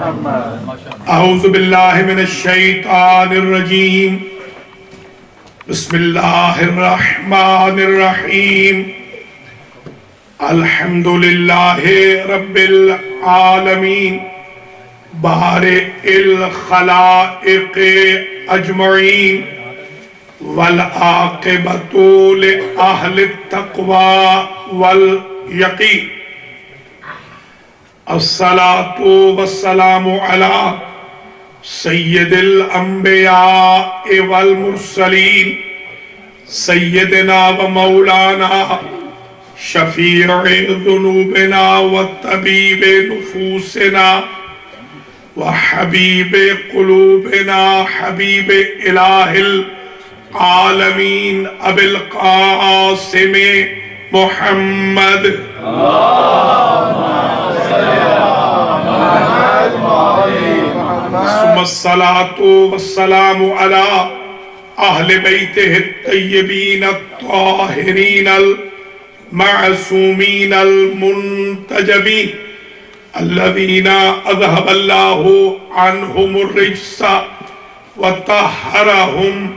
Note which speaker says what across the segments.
Speaker 1: اعوذ باللہ من الشیطان الرجیم بسم اللہ الرحمن الرحیم الحمد للہ رب العالمین بارئ الخلائق اجمعین والعاقبۃ لأہل التقوی والیقین الصلاة والسلام علی سید الانبیاء والمرسلین سیدنا و مولانا شفیع ذنوبنا وطبیب نفوسنا وحبیب قلوبنا حبیب الہ العالمین ابی القاسم محمد ثم الصلاة والسلام على أهل بيته الطيبين الطاهرين المعصومين المنتجبين الذين أذهب الله عنهم الرجس وطهرهم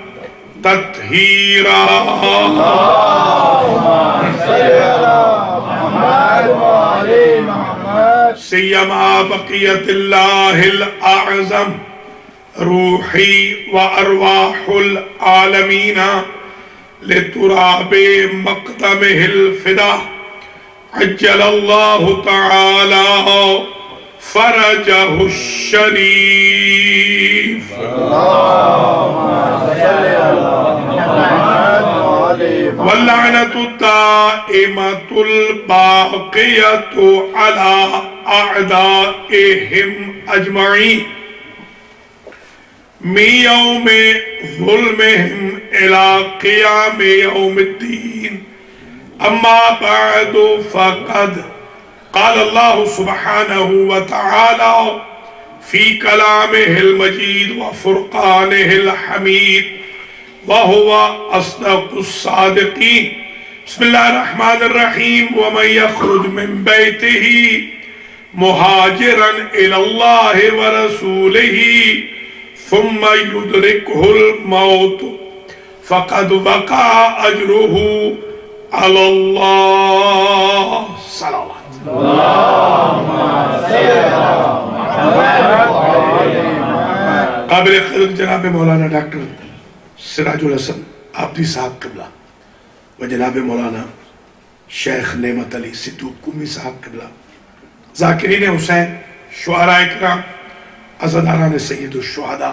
Speaker 1: تطهيرا سیما بقیت اللہ الاعظم روحی و ارواح العالمین لتراب مقدمہ الفدا عجل اللہ تعالی فرجہ الشریف واللعنة الدائمة الباقية على أعدائهم أجمعين من يوم ظلمهم إلى قيام يوم الدين أما بعد فقد قال الله سبحانه وتعالى في كلامه المجيد وفرقانه الحميد وهو أصدق الصادقين بسم الله الرحمن الرحيم ومن يخرج من بيته مهاجرا إلى الله ورسوله ثم يدركه الموت فقد وقع أجره على الله صلوات قابل قدر جناب مولانا ڈاکٹر سراج الحسن عابدی صاحب قبلہ و جناب مولانا شیخ نعمت علی صدوق قمی صاحب قبلہ ذاکرین حسین شعراء اکرام عزاداران سید الشہداء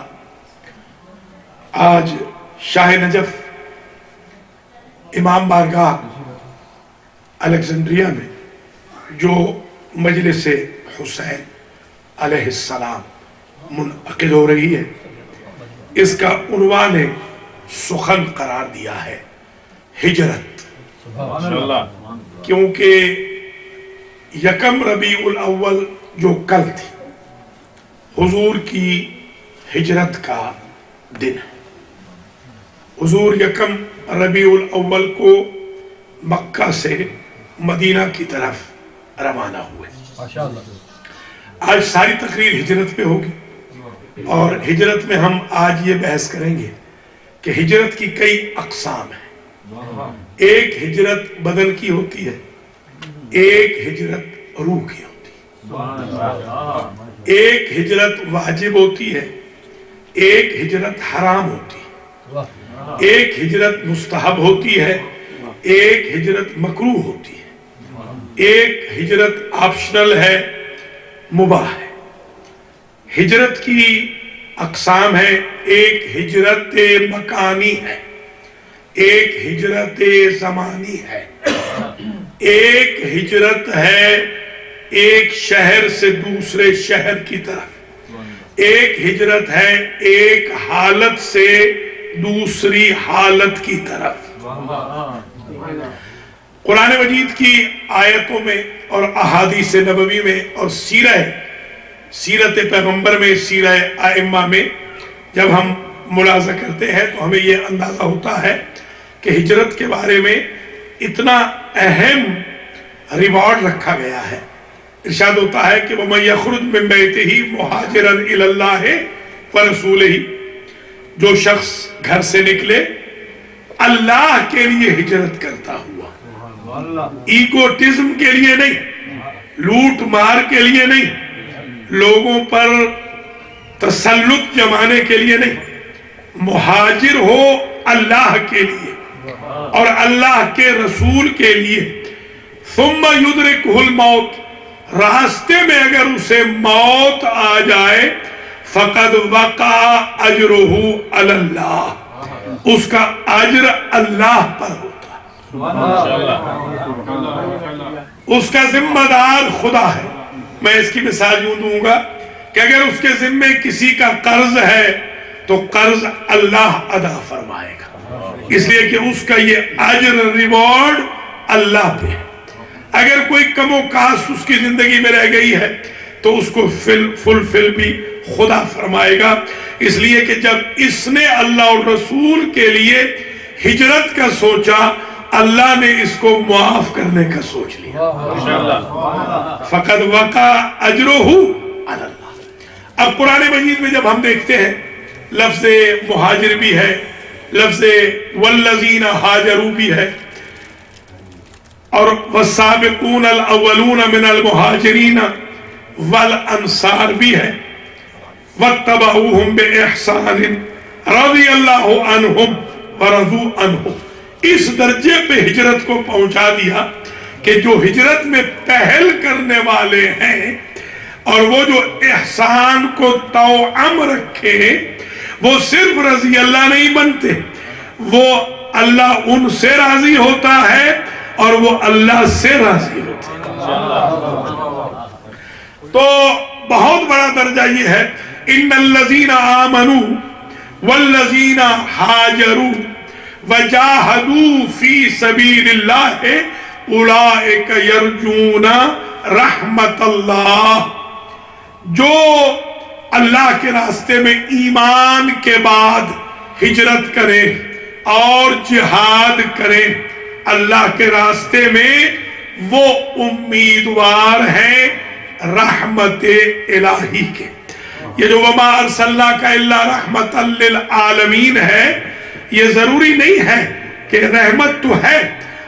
Speaker 1: آج شاہ نجف امام بارگاہ الیگزینڈریا میں جو مجلس حسین علیہ السلام منعقد ہو رہی ہے اس کا عنوان سخن قرار دیا ہے ہجرت کیونکہ یکم ربیع الاول جو کل تھی حضور کی ہجرت کا دن ہے حضور یکم ربیع الاول کو مکہ سے مدینہ کی طرف روانہ ہوئے آج ساری تقریر ہجرت پہ ہوگی اور ہجرت میں ہم آج یہ بحث کریں گے کہ ہجرت کی کئی اقسام ہیں ایک ہجرت بدن کی ہوتی ہے ایک ہجرت روح کی ہوتی ہے ایک ہجرت واجب ہوتی ہے ایک ہجرت حرام ہوتی ہے ایک ہجرت مستحب ہوتی ہے ایک ہجرت مکروہ ہوتی ہے ایک ہجرت آپشنل ہے مباح ہے ہجرت کی اقسام ہے ایک ہجرت مکانی ہے ایک ہجرت زمانی ہے ایک ہجرت ہے ایک شہر سے دوسرے شہر کی طرف ایک ہجرت ہے ایک حالت سے دوسری حالت کی طرف قرآن مجید کی آیتوں میں اور احادیث نبوی میں اور سیرت پیغمبر میں سیرہ ائمہ میں جب ہم ملاحظہ کرتے ہیں تو ہمیں یہ اندازہ ہوتا ہے کہ ہجرت کے بارے میں اتنا اہم ریوارڈ رکھا گیا ہے ارشاد ہوتا ہے کہ وَمَن يَخْرُجْ مِن بَيْتِهِ مُهَاجِرًا إِلَى اللَّهِ وَرَسُولِهِ، جو شخص گھر سے نکلے اللہ کے لیے ہجرت کرتا ہوا، ایگوٹزم کے لیے نہیں، لوٹ مار کے لیے نہیں، لوگوں پر تسلط جمانے کے لیے نہیں، مہاجر ہو اللہ کے لیے اور اللہ کے رسول کے لیے، ثم یدرکہ الموت، راستے میں اگر اسے موت آ جائے، فقد وقع اجرہ علی اللہ، اس کا اجر اللہ پر ہوتا ہے، اس کا ذمہ دار خدا ہے۔ میں اس کی مثال یوں دوں گا کہ اگر اس کے ذمے کسی کا قرض ہے تو قرض اللہ ادا فرمائے گا، اس لیے کہ اس کا یہ اجر ریوارڈ اللہ پہ ہے۔ اگر کوئی کم و کاس اس کی زندگی میں رہ گئی ہے تو اس کو فلفل بھی خدا فرمائے گا، اس لیے کہ جب اس نے اللہ اور رسول کے لیے ہجرت کا سوچا، اللہ نے اس کو معاف کرنے کا سوچ لیا، فقد وقع اجرہ علی اللہ۔ اب قرآن مجید میں جب ہم دیکھتے ہیں لفظ مہاجر بھی ہے، لفظ والذین ہاجروا بھی ہے، اور والسابقون الاولون من المہاجرین والانصار بھی ہے، واتبعوہم بإحسان رضی اللہ عنہم ورضوا عنہ، اس درجے پہ ہجرت کو پہنچا دیا کہ جو ہجرت میں پہل کرنے والے ہیں اور وہ جو احسان کو توأم رکھے، وہ صرف رضی اللہ نہیں بنتے، وہ اللہ ان سے راضی ہوتا ہے اور وہ اللہ سے راضی ہوتے ہیں۔ تو بہت بڑا درجہ یہ ہے، ان الذین آمنوا والذین ہاجروا وجاہدوا فی سبیل اللہ اولئک یرجون رحمت اللہ، جو اللہ کے راستے میں ایمان کے بعد ہجرت کرے اور جہاد کرے اللہ کے راستے میں، وہ امیدوار ہیں رحمت الہی کے۔ یہ جو وما ارسلناک الا رحمت للعالمین ہے، یہ ضروری نہیں ہے کہ رحمت تو ہے،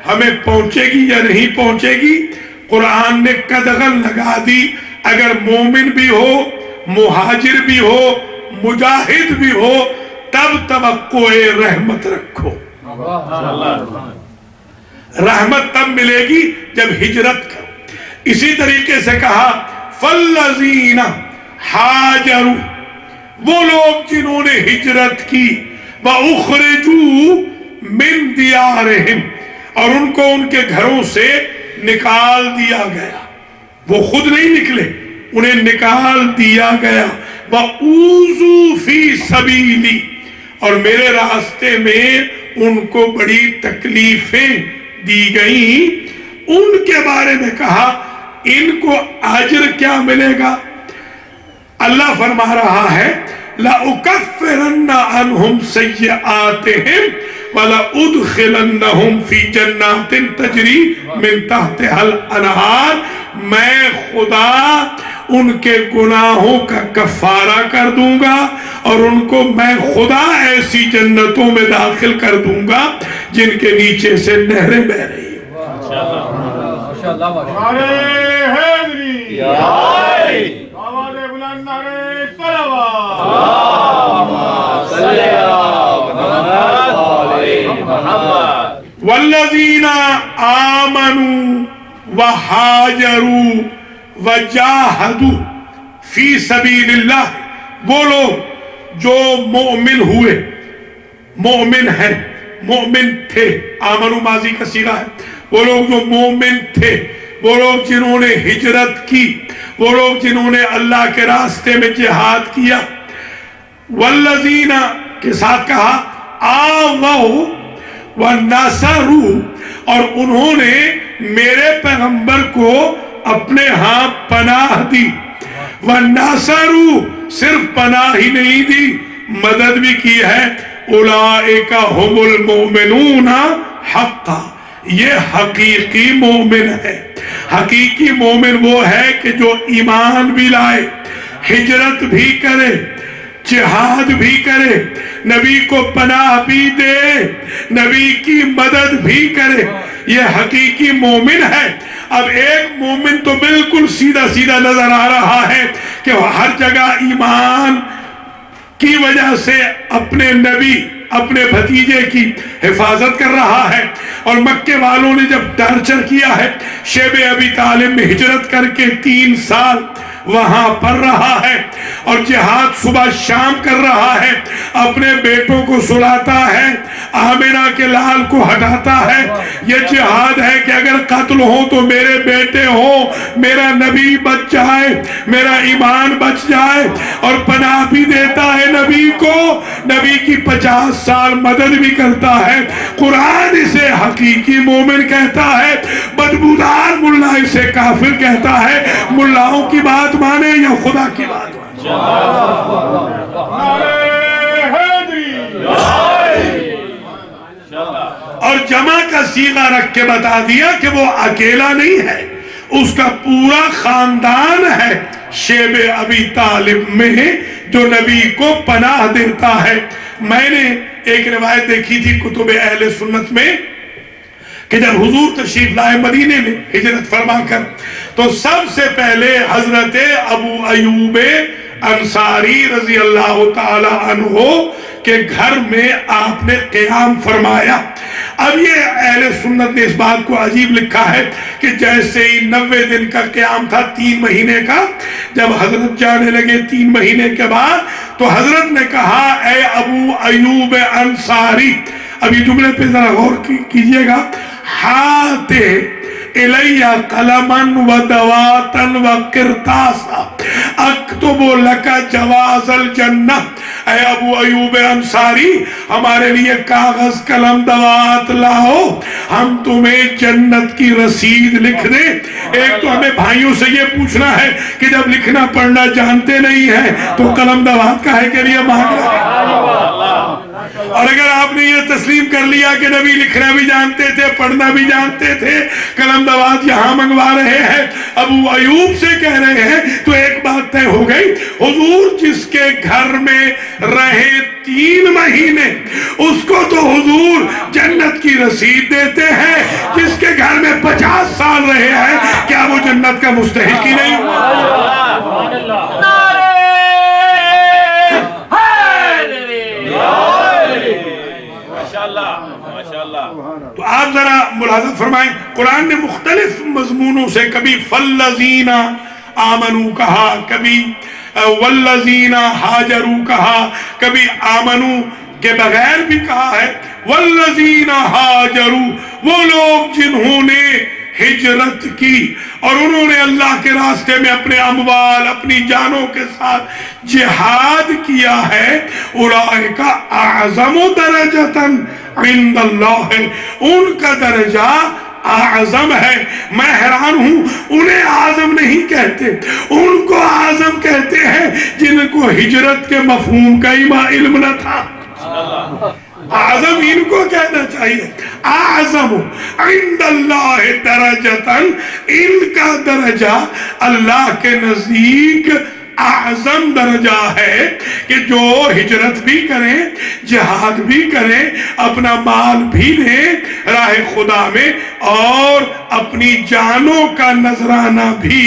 Speaker 1: ہمیں پہنچے گی یا نہیں پہنچے گی، قرآن نے قدغن لگا دی، اگر مومن بھی ہو، مہاجر بھی ہو، مجاہد بھی ہو، تب توقع رحمت رکھو۔ رحمت تب ملے گی جب ہجرت کرو۔ اسی طریقے سے کہا فالذین ہاجروا، وہ لوگ جنہوں نے ہجرت کی، وَأُخْرِجُوا مِن دِيَارِهِمْ، اور ان کو ان کے گھروں سے نکال دیا گیا، وہ خود نہیں نکلے، انہیں نکال دیا گیا، وَأُوذُوا فِي سَبِيلِي، اور میرے راستے میں ان کو بڑی تکلیفیں دی گئیں، ان کے بارے میں کہا ان کو اجر کیا ملے گا؟ اللہ فرما رہا ہے لَأُكَفِّرَنَّ عَنْهُمْ سَيِّئَاتِهِمْ وَلَأُدْخِلَنَّهُمْ فِي جَنَّاتٍ تَجْرِي مِن تَحْتِهَا الْأَنْهَارُ، میں خدا ان کے گناہوں کا کفارہ کر دوں گا اور ان کو میں خدا ایسی جنتوں میں داخل کر دوں گا جن کے نیچے سے نہریں بہ رہی ہیں۔ والذین آمنوا وہاجروا وجاہدوا فی سبیل اللہ، وہ لوگ جو مومن ہوئے، مومن ہیں، مومن تھے، آمنوا ماضی کا صیغہ ہے، وہ لوگ جو مومن تھے، وہ لوگ جنہوں نے ہجرت کی، وہ لوگ جنہوں نے اللہ کے راستے میں جہاد کیا، والذین کے ساتھ کہا آووا ونصروا، اور انہوں نے میرے پیغمبر کو اپنے ہاں پناہ دی، ونصروا، صرف پناہ ہی نہیں دی، مدد بھی کی ہے، اولئک هم المؤمنون حقا، یہ حقیقی مومن ہے۔ حقیقی مومن وہ ہے کہ جو ایمان بھی لائے، ہجرت بھی کرے، جہاد بھی کرے، نبی کو پناہ بھی دے، نبی کی مدد بھی کرے، یہ حقیقی مومن ہے۔ اب ایک مومن تو بالکل سیدھا سیدھا نظر آ رہا ہے کہ وہ ہر جگہ ایمان کی وجہ سے اپنے نبی، اپنے بھتیجے کی حفاظت کر رہا ہے، اور مکے والوں نے جب ٹارچر کیا ہے، شیب ابی طالب میں ہجرت کر کے 3 سال وہاں پڑھ رہا ہے، اور جہاد صبح شام کر رہا ہے، اپنے بیٹوں کو سلاتا ہے، آمنہ کے لال کو ہٹاتا ہے۔ یہ جہاد ہے کہ اگر قتل ہو تو میرے بیٹے ہوں، میرا نبی بچ جائے، میرا ایمان بچ جائے، اور پناہ بھی دیتا ہے نبی کو، نبی کی 50 سال مدد بھی کرتا ہے۔ قرآن اسے حقیقی مومن کہتا ہے، بدبودار ملا اسے کافر کہتا ہے۔ ملاؤں کی بات مانے یا خدا کی بات مانے؟ اور جمع کا صیغہ رکھ کے بتا دیا کہ وہ اکیلا نہیں ہے، اس کا پورا خاندان ہے شیب ابی طالب میں جو نبی کو پناہ دیتا ہے۔ میں نے ایک روایت دیکھی تھی کتب اہل سنت میں کہ جب حضور تشریف لائے مدینے میں ہجرت فرما کر، تو سب سے پہلے حضرت ابو ایوب انصاری رضی اللہ تعالی عنہ کے گھر میں آپ نے قیام فرمایا۔ اب یہ اہل سنت نے اس بات کو عجیب لکھا ہے کہ جیسے ہی 90 دن کا قیام تھا 3 مہینے کا، جب حضرت جانے لگے 3 مہینے کے بعد، تو حضرت نے کہا اے ابو ایوب انصاری، اب یہ جملے پہ ذرا غور کیجئے گا، ہاتے الیہ قلمن و دواتن و قرطاسا اکتب لکا جواز الجنہ، اے ابو ایوب انصاری ہمارے لیے کاغذ قلم دوات لاؤ، ہم تمہیں جنت کی رسید لکھ دیں۔ ایک تو ہمیں بھائیوں سے یہ پوچھنا ہے کہ جب لکھنا پڑھنا جانتے نہیں ہیں تو قلم دوات کاہے کے لیے مانگ رہے ہیں؟ اور اگر آپ نے یہ تسلیم کر لیا کہ نبی لکھنا بھی جانتے تھے، پڑھنا بھی جانتے تھے، قلم دوات یہاں منگوا رہے ہیں، ابو ایوب سے کہہ رہے ہیں، تو ایک بات طے ہو گئی، حضور جس کے گھر میں رہے 3 مہینے اس کو تو حضور جنت کی رسید دیتے ہیں، جس کے گھر میں 50 سال رہے ہیں کیا وہ جنت کا مستحق ہی نہیں؟ تو آپ ذرا ملاحظہ فرمائیں، قرآن نے مختلف مضمونوں سے کبھی فَالَّذِينَ آمَنُوا کہا، کبھی وَالَّذِينَ هَاجَرُوا کہا، کبھی آمنوا کے بغیر بھی کہا ہے۔ وَالَّذِينَ هَاجَرُوا، وہ لوگ جنہوں نے ہجرت کی اور انہوں نے اللہ کے راستے میں اپنے اموال، اپنی جانوں کے ساتھ جہاد کیا ہے، اولئک اعظم درجۃ عند اللہ، ان کا درجہ اعظم ہے۔ میں حیران ہوں، انہیں اعظم نہیں کہتے، ان کو اعظم کہتے ہیں جن کو ہجرت کے مفہوم کا علم نہ تھا۔ اعظم ان کو کہنا چاہیے، اعظم عند اللہ درجتاً، ان کا درجہ اللہ کے نزدیک اعظم درجہ ہے کہ جو ہجرت بھی کریں، جہاد بھی کریں، اپنا مال بھی دیں راہ خدا میں، اور اپنی جانوں کا نذرانہ بھی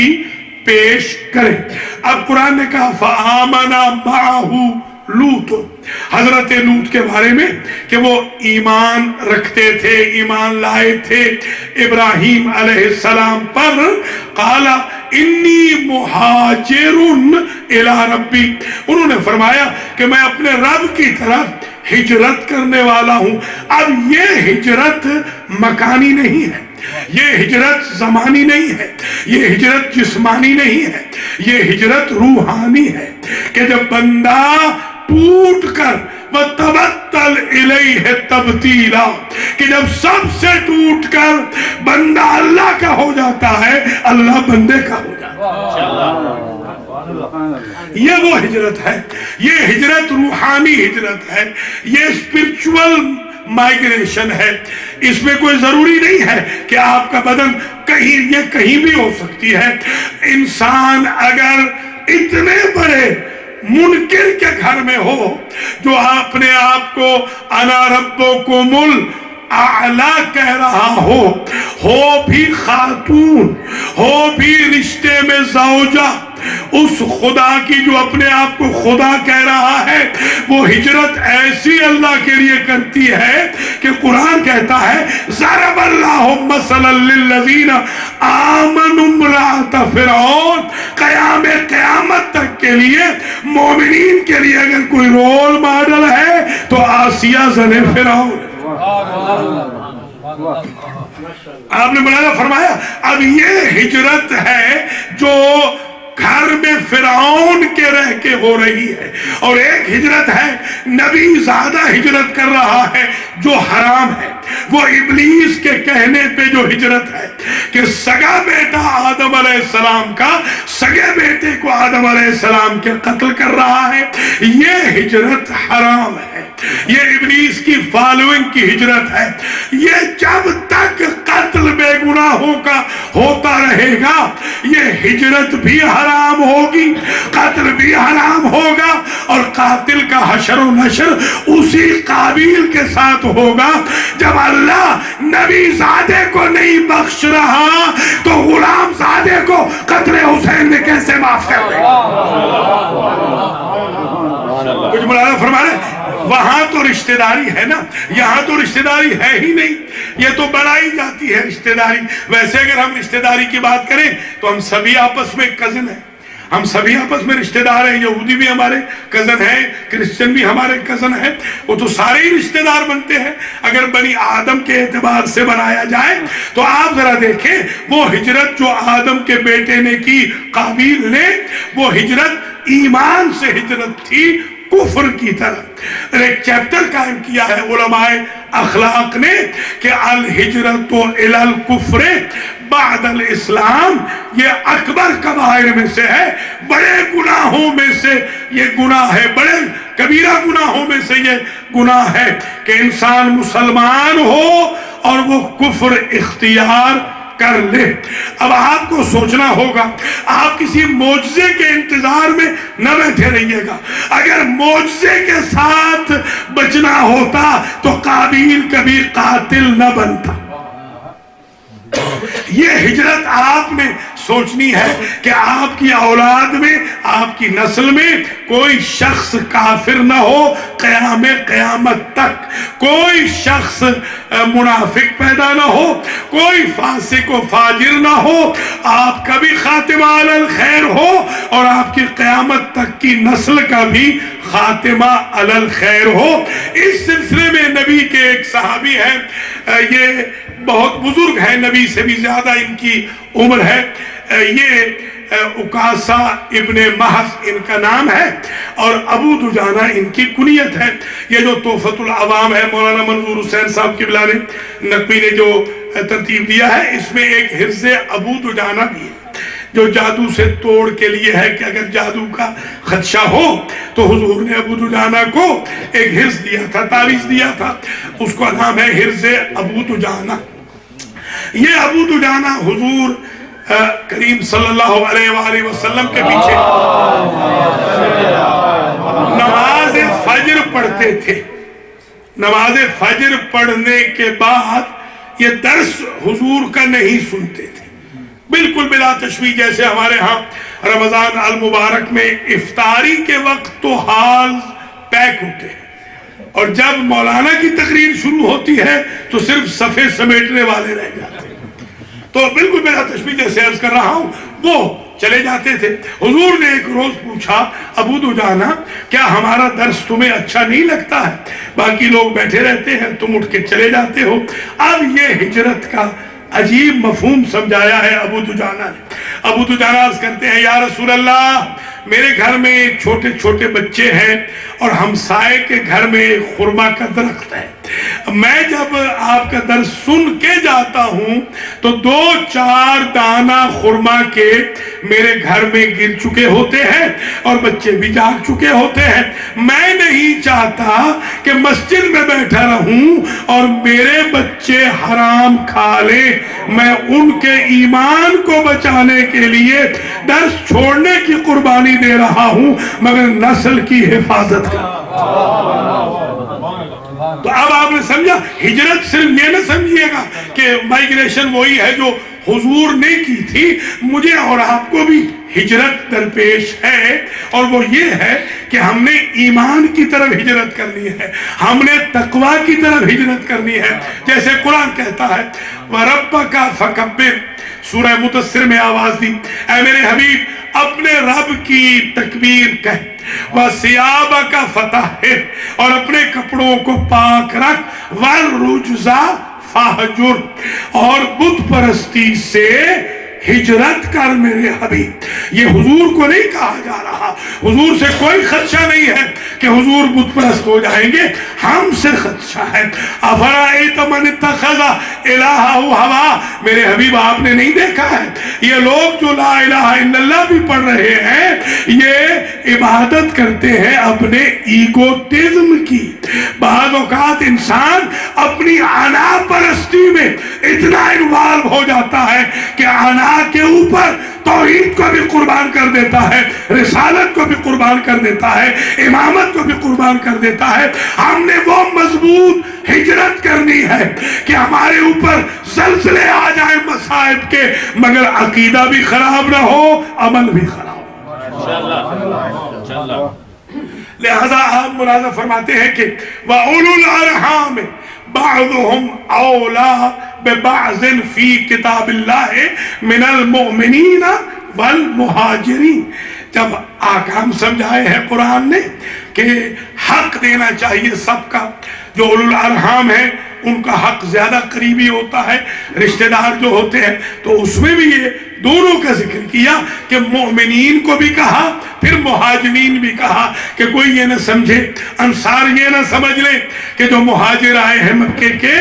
Speaker 1: پیش کریں۔ اب قرآن نے کہا فَآمَنَ مَعَهُ لوط، حضرت لوط کے بارے میں کہ وہ ایمان رکھتے تھے، ایمان لائے تھے ابراہیم علیہ السلام پر۔ قال انی مہاجر الی ربی، انہوں نے فرمایا کہ میں اپنے رب کی طرف ہجرت کرنے والا ہوں۔ اب یہ ہجرت مکانی نہیں ہے، یہ ہجرت زمانی نہیں ہے، یہ ہجرت جسمانی نہیں ہے، یہ ہجرت روحانی ہے کہ جب بندہ ٹوٹ کر وَتَبَتَّلْ إِلَيْهِ تَبْتِيلًا، کہ جب سب سے ٹوٹ کر بندہ اللہ کا ہو جاتا ہے، اللہ بندے کا ہو جاتا ہے۔ یہ وہ ہجرت ہے، یہ ہجرت روحانی ہجرت ہے، یہ اسپرچول مائگریشن ہے. اس میں کوئی ضروری نہیں ہے کہ آپ کا بدن کہیں بھی ہو سکتی ہے. انسان اگر اتنے بڑے منکر کے گھر میں ہو جو اپنے آپ کو انا ربکم الاعلی کہہ رہا ہو بھی خاتون، ہو بھی رشتے میں زوجہ، اس خدا کی جو اپنے آپ کو خدا کہہ رہا ہے وہ ہجرت ایسی اللہ کے لیے کرتی ہے کہ قرآن کہتا ہے ضرب اللہ مثلا للذین آمنوا امرأۃ فرعون. قیامت تک کے لیے مومنین کے لیے اگر کوئی رول ماڈل ہے تو آسیہ زن فرعون. آپ نے مولانا فرمایا اب یہ ہجرت ہے جو گھر میں فرعون کے رہ کے ہو رہی ہے، اور ایک ہجرت ہے نبی زیادہ ہجرت کر رہا ہے جو حرام ہے. وہ ابلیس کے کہنے پہ جو ہجرت ہے کہ سگا بیٹا آدم علیہ السلام کا سگے بیٹے کو آدم علیہ السلام کے قتل کر رہا ہے، یہ ہجرت حرام ہے. یہ ابلیس کی فالوئنگ کی ہجرت ہے. یہ جب تک قتل بے گناہوں کا ہوتا رہے گا یہ ہجرت بھی حرام ہوگی، قتل بھی حرام ہوگا، اور قاتل کا حشر و نشر اسی قابیل کے ساتھ ہوگا. جب اللہ نبی زادے کو نہیں بخش رہا تو غلام زادے کو قتل حسین میں کیسے معاف کر دے؟ کچھ مولانا فرما رہے وہاں تو رشتہ داری ہے نا، یہاں تو رشتہ داری ہے ہی نہیں. یہ تو بڑھائی جاتی ہے رشتہ داری. ویسے اگر ہم رشتہ داری کی بات کریں تو ہم سبھی آپس میں کزن ہیں، ہم سبھی آپس میں رشتہ دار ہیں. یہودی بھی ہمارے کزن ہیں، کرسچن بھی ہمارے کزن ہیں، وہ تو سارے ہی رشتہ دار بنتے ہیں اگر بنی آدم کے اعتبار سے بنایا جائے. تو آپ ذرا دیکھیں وہ ہجرت جو آدم کے بیٹے نے کی قابیل نے، وہ ہجرت ایمان سے ہجرت تھی کفر کی طرف. ایک چیپٹر قائم کیا ہے علماء اخلاق نے کہ الہجرت الی الکفر بعد الاسلام، یہ اکبر کبائر میں سے ہے، بڑے گناہوں میں سے یہ گناہ ہے، بڑے کبیرہ گناہوں میں سے یہ گناہ ہے کہ انسان مسلمان ہو اور وہ کفر اختیار کر لے. اب آپ کو سوچنا ہوگا، آپ کسی معجزے کے انتظار میں نہ بیٹھے رہیے گا. اگر معجزے کے ساتھ بچنا ہوتا تو قابیل کبھی قاتل نہ بنتا. یہ ہجرت آپ نے سوچنی ہے کہ آپ کی اولاد میں، آپ کی نسل میں کوئی شخص کافر نہ ہو قیام قیامت تک، کوئی شخص منافق پیدا نہ ہو، کوئی فاسق و فاجر نہ ہو، آپ کا بھی خاتمہ علی الخیر ہو اور آپ کی قیامت تک کی نسل کا بھی خاتمہ علی الخیر ہو. اس سلسلے میں نبی کے ایک صحابی ہیں، یہ بہت بزرگ ہیں، نبی سے بھی زیادہ ان کی عمر ہے. یہ اکاسا ابن محض ان کا نام ہے اور ابو دجانہ ان کی کنیت ہے. یہ جو تحفۃ العوام ہے مولانا منظور حسین صاحب قبلہ نے نقوی نے جو ترتیب دیا ہے، اس میں ایک حرز ابو دجانہ بھی ہے جو جادو سے توڑ کے لیے ہے کہ اگر جادو کا خدشہ ہو تو حضور نے ابو دجانہ کو ایک حرز دیا تھا، تعویذ دیا تھا، اس کا نام ہے حرز ابو دجانہ. یہ ابو دجانہ حضور کریم صلی اللہ علیہ وآلہ وسلم کے پیچھے نماز فجر پڑھتے تھے. نماز فجر پڑھنے کے بعد یہ درس حضور کا نہیں سنتے تھے، بالکل بلا تشویش. جیسے ہمارے ہاں رمضان المبارک میں افطاری کے وقت تو حال پیک ہوتے ہیں، اور جب مولانا کی تقریر شروع ہوتی ہے تو صرف صفحے سمیٹنے والے رہ جاتے ہیں. تو بالکل بلا تشبیہ جیسے عرض کر رہا ہوں وہ چلے جاتے تھے. حضور نے ایک روز پوچھا ابو دجانہ کیا ہمارا درس تمہیں اچھا نہیں لگتا ہے؟ باقی لوگ بیٹھے رہتے ہیں، تم اٹھ کے چلے جاتے ہو. اب یہ ہجرت کا عجیب مفہوم سمجھایا ہے ابو دجانہ نے. ابو دجانہ عرض کرتے ہیں یا رسول اللہ میرے گھر میں چھوٹے چھوٹے بچے ہیں اور ہمسائے کے گھر میں خرما کا درخت ہے. میں جب آپ کا درس سن کے جاتا ہوں تو 2-4 دانہ خرما کے میرے گھر میں گر چکے ہوتے ہیں اور بچے بھی جاگ چکے ہوتے ہیں. میں نہیں چاہتا کہ مسجد میں بیٹھا رہوں اور میرے بچے حرام کھا لیں. میں ان کے ایمان کو بچانے کے لیے درس چھوڑنے کی قربانی دے رہا ہوں مگر نسل کی حفاظت کا. تو اب آپ نے سمجھا, ہجرت صرف یہ نہ سمجھیے گا کہ مائیگریشن وہی ہے جو حضور نے کی تھی. مجھے اور آپ کو بھی ہجرت درپیش ہے اور وہ یہ ہے کہ ہم نے ایمان کی طرف ہجرت کرنی ہے, ہم نے تقوی کی طرف ہجرت کرنی ہے. جیسے قرآن کہتا ہے وَرَبَّكَ فَكَبِّرْ, سورہ مدثر میں آواز دی, اے میرے حبیب اپنے رب کی تکبیر کہہ, وَثِيَابَكَ فَطَهِّرْ, اور اپنے کپڑوں کو پاک رکھ, وَالرُّجْزَ فَاہْجُرْ, اور بت پرستی سے ہجرت کر میرے حبیب. یہ حضور کو نہیں کہا جا رہا, حضور سے کوئی خدشہ نہیں ہے کہ حضور بت پرست ہو جائیں گے, ہم سے خدشہ ہے. افرائیت من اتخذ الہہ ہوا, میرے حبیب آپ نے نہیں دیکھا ہے یہ لوگ جو لا الہ الا اللہ بھی پڑھ رہے ہیں یہ عبادت کرتے ہیں اپنے ایگوٹزم کی. بعض اوقات انسان اپنی انا پرستی میں اتنا انوالو ہو جاتا ہے کہ انا کے اوپر توحید کو بھی قربان کر دیتا ہے, رسالت کو بھی قربان کر دیتا ہے, امامت کو بھی قربان کر دیتا ہے. ہم نے وہ مضبوط ہجرت کرنی ہے کہ ہمارے اوپر زلزلے آ جائیں مصائب کے مگر عقیدہ بھی خراب نہ ہو, عمل بھی خراب ہو. لہذا آپ ملاحظہ فرماتے ہیں کہ وَأُولُو الْأَرْحَامِ بعضهم اولا ببعض فی کتاب اللہ من المؤمنین والمہاجرین. جب احکام سمجھائے ہیں قرآن نے کہ حق دینا چاہیے سب کا, جو اولو الارحام ہیں ان کا حق زیادہ قریبی ہوتا ہے, رشتہ دار جو ہوتے ہیں, تو اس میں بھی یہ دونوں کا ذکر کیا کہ مومنین کو بھی کہا پھر مہاجرین بھی کہا, کہ کوئی یہ نہ سمجھے, انصار یہ نہ سمجھ لے کہ جو مہاجر آئے ہیں مکے کے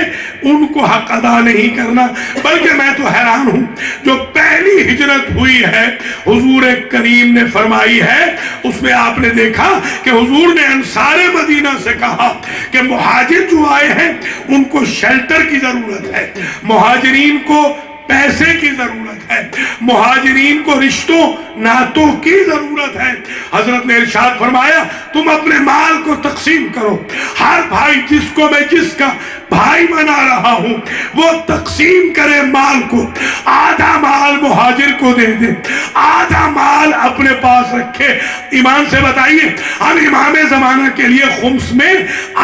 Speaker 1: ان کو حق ادا نہیں کرنا. بلکہ میں تو حیران ہوں, جو پہلی ہجرت ہوئی ہے حضور کریم نے فرمائی ہے, اس میں آپ نے دیکھا کہ حضور نے انصار مدینہ سے کہا کہ مہاجر جو آئے ہیں ان کو شیلٹر کی ضرورت ہے, مہاجرین کو پیسے کی ضرورت ہے, مہاجرین کو رشتوں ناتوں کی ضرورت ہے. حضرت نے ارشاد فرمایا تم اپنے مال کو تقسیم کرو, ہر بھائی جس کو میں جس کا بھائی بنا رہا ہوں وہ تقسیم کرے مال کو, آدھا مال مہاجر کو دے دے, آدھا مال اپنے پاس رکھے. ایمان سے بتائیے, ہم امام زمانہ کے لیے خمس میں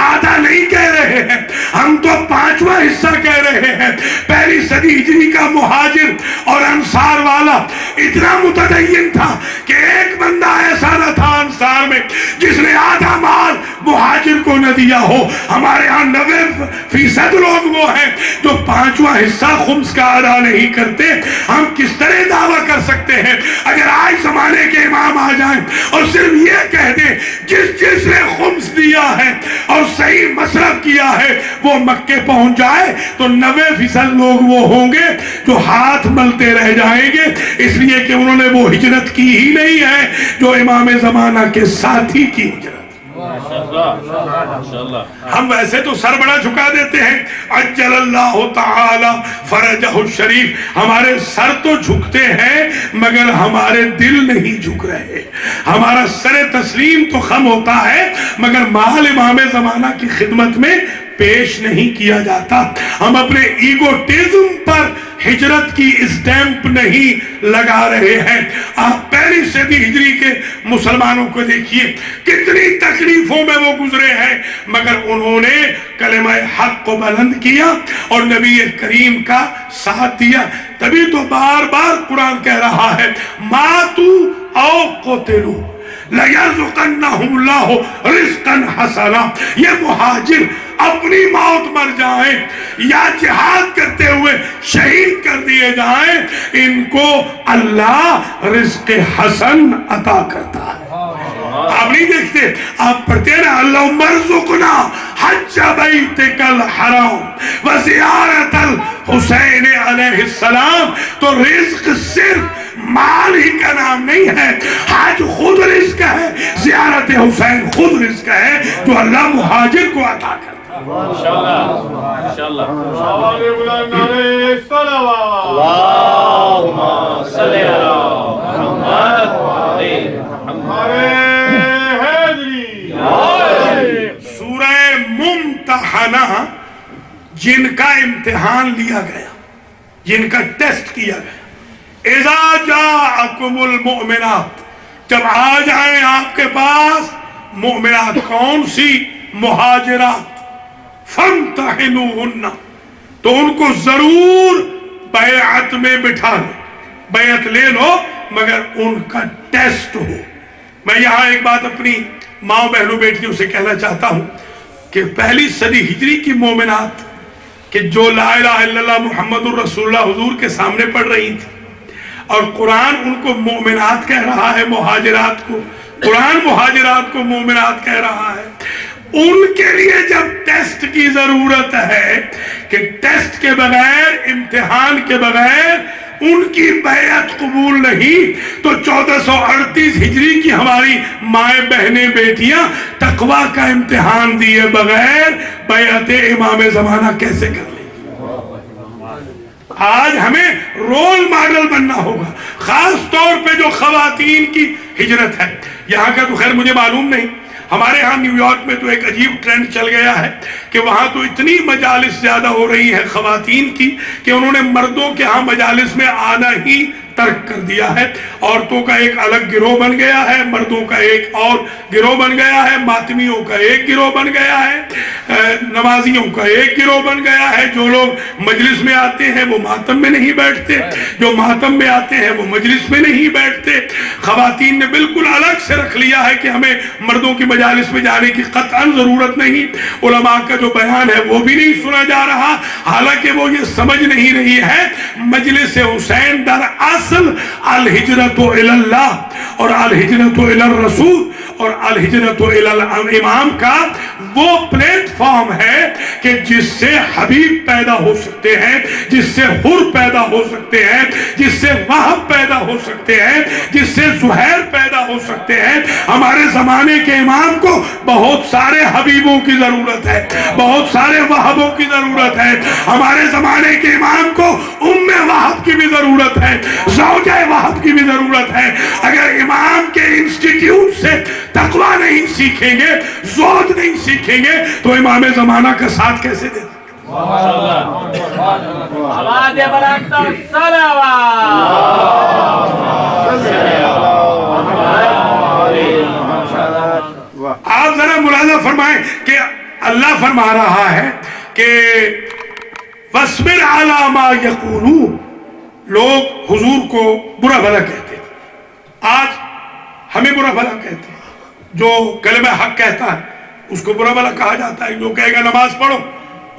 Speaker 1: آدھا نہیں کہہ رہے ہیں, ہم تو 5واں حصہ کہہ رہے ہیں. پہلی صدی ہجری کا مہاجر اور انصار والا اتنا متدین تھا کہ ایک بندہ ایسا نہ تھا انصار میں جس نے آدھا مال مہاجر کو نہ دیا ہو. ہمارے ہاں 90% لوگ وہ ہیں جو 5واں حصہ خمس کا ادا نہیں کرتے. ہم کس طرح دعویٰ کر سکتے ہیں اگر آج زمانے کے امام آ جائیں اور صرف یہ کہہ دیں جس نے خمس دیا ہے اور صحیح مصرف کیا ہے وہ مکے پہنچ جائے, تو 90% لوگ وہ ہوں گے جو ہاتھ ملتے رہ جائیں گے, اس لیے کہ انہوں نے وہ ہجرت کی ہی نہیں ہے جو امام زمانہ کے ساتھی کی ہجرت. ہم ویسے تو سر بڑا جھکا دیتے ہیں, عجل اللہ تعالی فرجہ الشریف, ہمارے سر تو جھکتے ہیں مگر ہمارے دل نہیں جھک رہے. ہمارا سر تسلیم تو خم ہوتا ہے مگر مال امام زمانہ کی خدمت میں پیش نہیں کیا جاتا. ہم اپنے ایگوٹزم پر ہجرت کی اسٹیمپ نہیں لگا رہے ہیں. آپ پہلی صدی ہجری کے مسلمانوں کو دیکھیے کتنی تکلیفوں میں وہ گزرے ہیں مگر انہوں نے کلمہ حق کو بلند کیا اور نبی کریم کا ساتھ دیا. تبھی تو بار بار قرآن کہہ رہا ہے ماتو او قتلو, لَيَرْزُقَنَّهُمُ اللَّهُ رِزْقًا حَسَنًا۔ یہ مہاجر اپنی موت مر جائیں یا جہاد کرتے ہوئے شہید کر دیے جائیں، ان کو اللہ رزق حسن عطا کرتا ہے۔ آپ نہیں دیکھتے، آپ پڑھتے ہیں نا اللہم ارزقنا حج بیتک الحرام وزیارت الحسین علیہ السلام۔ تو رزق صرف مال ہی کا نام نہیں ہے، حج خود رزق ہے، زیارت حسین خود رزق ہے جو اللہ مہاجر کو عطا کرتا ہے۔
Speaker 2: انشاءاللہ
Speaker 1: سورہ ممتحنہ جن کا امتحان لیا گیا، جن کا ٹیسٹ کیا گیا، اذا جاءکم المؤمنات، جب آ جائیں آپ کے پاس مؤمنات، کون سی؟ مہاجرات، فامتحنوہن، تو ان کو ضرور بیعت میں بٹھا لو، بیعت لے لو، مگر ان کا ٹیسٹ ہو۔ میں یہاں ایک بات اپنی ماں بہنوں بیٹیوں سے کہنا چاہتا ہوں کہ پہلی صدی ہجری کی مومنات کہ جو لا الہ الا اللہ محمد الرسول اللہ حضور کے سامنے پڑھ رہی تھی، اور قرآن ان کو مومنات کہہ رہا ہے، مہاجرات کو، قرآن مہاجرات کو مومنات کہہ رہا ہے، ان کے لیے جب ٹیسٹ کی ضرورت ہے کہ ٹیسٹ کے بغیر، امتحان کے بغیر ان کی بیعت قبول نہیں، تو 1438 ہجری کی ہماری مائیں بہنیں بیٹیاں تقویٰ کا امتحان دیے بغیر بیعت امام زمانہ کیسے کر لیں؟ آج ہمیں رول ماڈل بننا ہوگا، خاص طور پہ جو خواتین کی ہجرت ہے۔ یہاں کا تو خیر مجھے معلوم نہیں، ہمارے ہاں نیو یارک میں تو ایک عجیب ٹرینڈ چل گیا ہے کہ وہاں تو اتنی مجالس زیادہ ہو رہی ہے خواتین کی کہ انہوں نے مردوں کے ہاں مجالس میں آنا ہی ترک کر دیا ہے۔ عورتوں کا ایک الگ گروہ بن گیا ہے، مردوں کا ایک اور گروہ بن گیا ہے، ماتمیوں کا ایک گروہ بن گیا ہے، نمازیوں کا ایک گروہ بن گیا ہے۔ جو لوگ مجلس میں آتے ہیں وہ ماتم میں نہیں بیٹھتے، جو ماتم میں آتے ہیں وہ مجلس میں نہیں بیٹھتے۔ خواتین نے بالکل الگ سے رکھ لیا ہے کہ ہمیں مردوں کی مجالس میں جانے کی قطعاً ضرورت نہیں۔ علماء کا جو بیان ہے وہ بھی نہیں سنا جا رہا، حالانکہ وہ یہ سمجھ نہیں رہی ہے مجلس حسین در اصل الہجرت الی اللہ اور الہجرت الی الرسول اور الہجرت الی الامام کا وہ پلیٹ فارم ہے کہ جس سے حبیب پیدا ہو سکتے ہیں، جس سے حر پیدا ہو سکتے ہیں، جس سے وہب پیدا ہو سکتے ہیں، جس سے زہیر پیدا ہو سکتے ہیں۔ ہمارے زمانے کے امام کو بہت سارے حبیبوں کی ضرورت ہے، بہت سارے وہبوں کی ضرورت ہے۔ ہمارے زمانے کے امام کو ام وہب کی بھی ضرورت ہے، زوجہ وہب کی بھی ضرورت ہے۔ اگر امام کے انسٹیٹیوٹ سے تقویٰ نہیں سیکھیں گے، زہد نہیں سیکھیں گے، تو امام زمانہ کا ساتھ کیسے دیں؟ آپ ذرا ملاحظہ فرمائیں کہ اللہ فرما رہا ہے کہ وَاصْبِرْ عَلَى مَا يَقُولُونَ، لوگ حضور کو برا بھلا کہتے ہیں، آج ہمیں برا بھلا کہتے ہیں۔ جو کلمہ حق کہتا ہے اس کو برا بھلا کہا جاتا ہے، جو کہے گا نماز پڑھو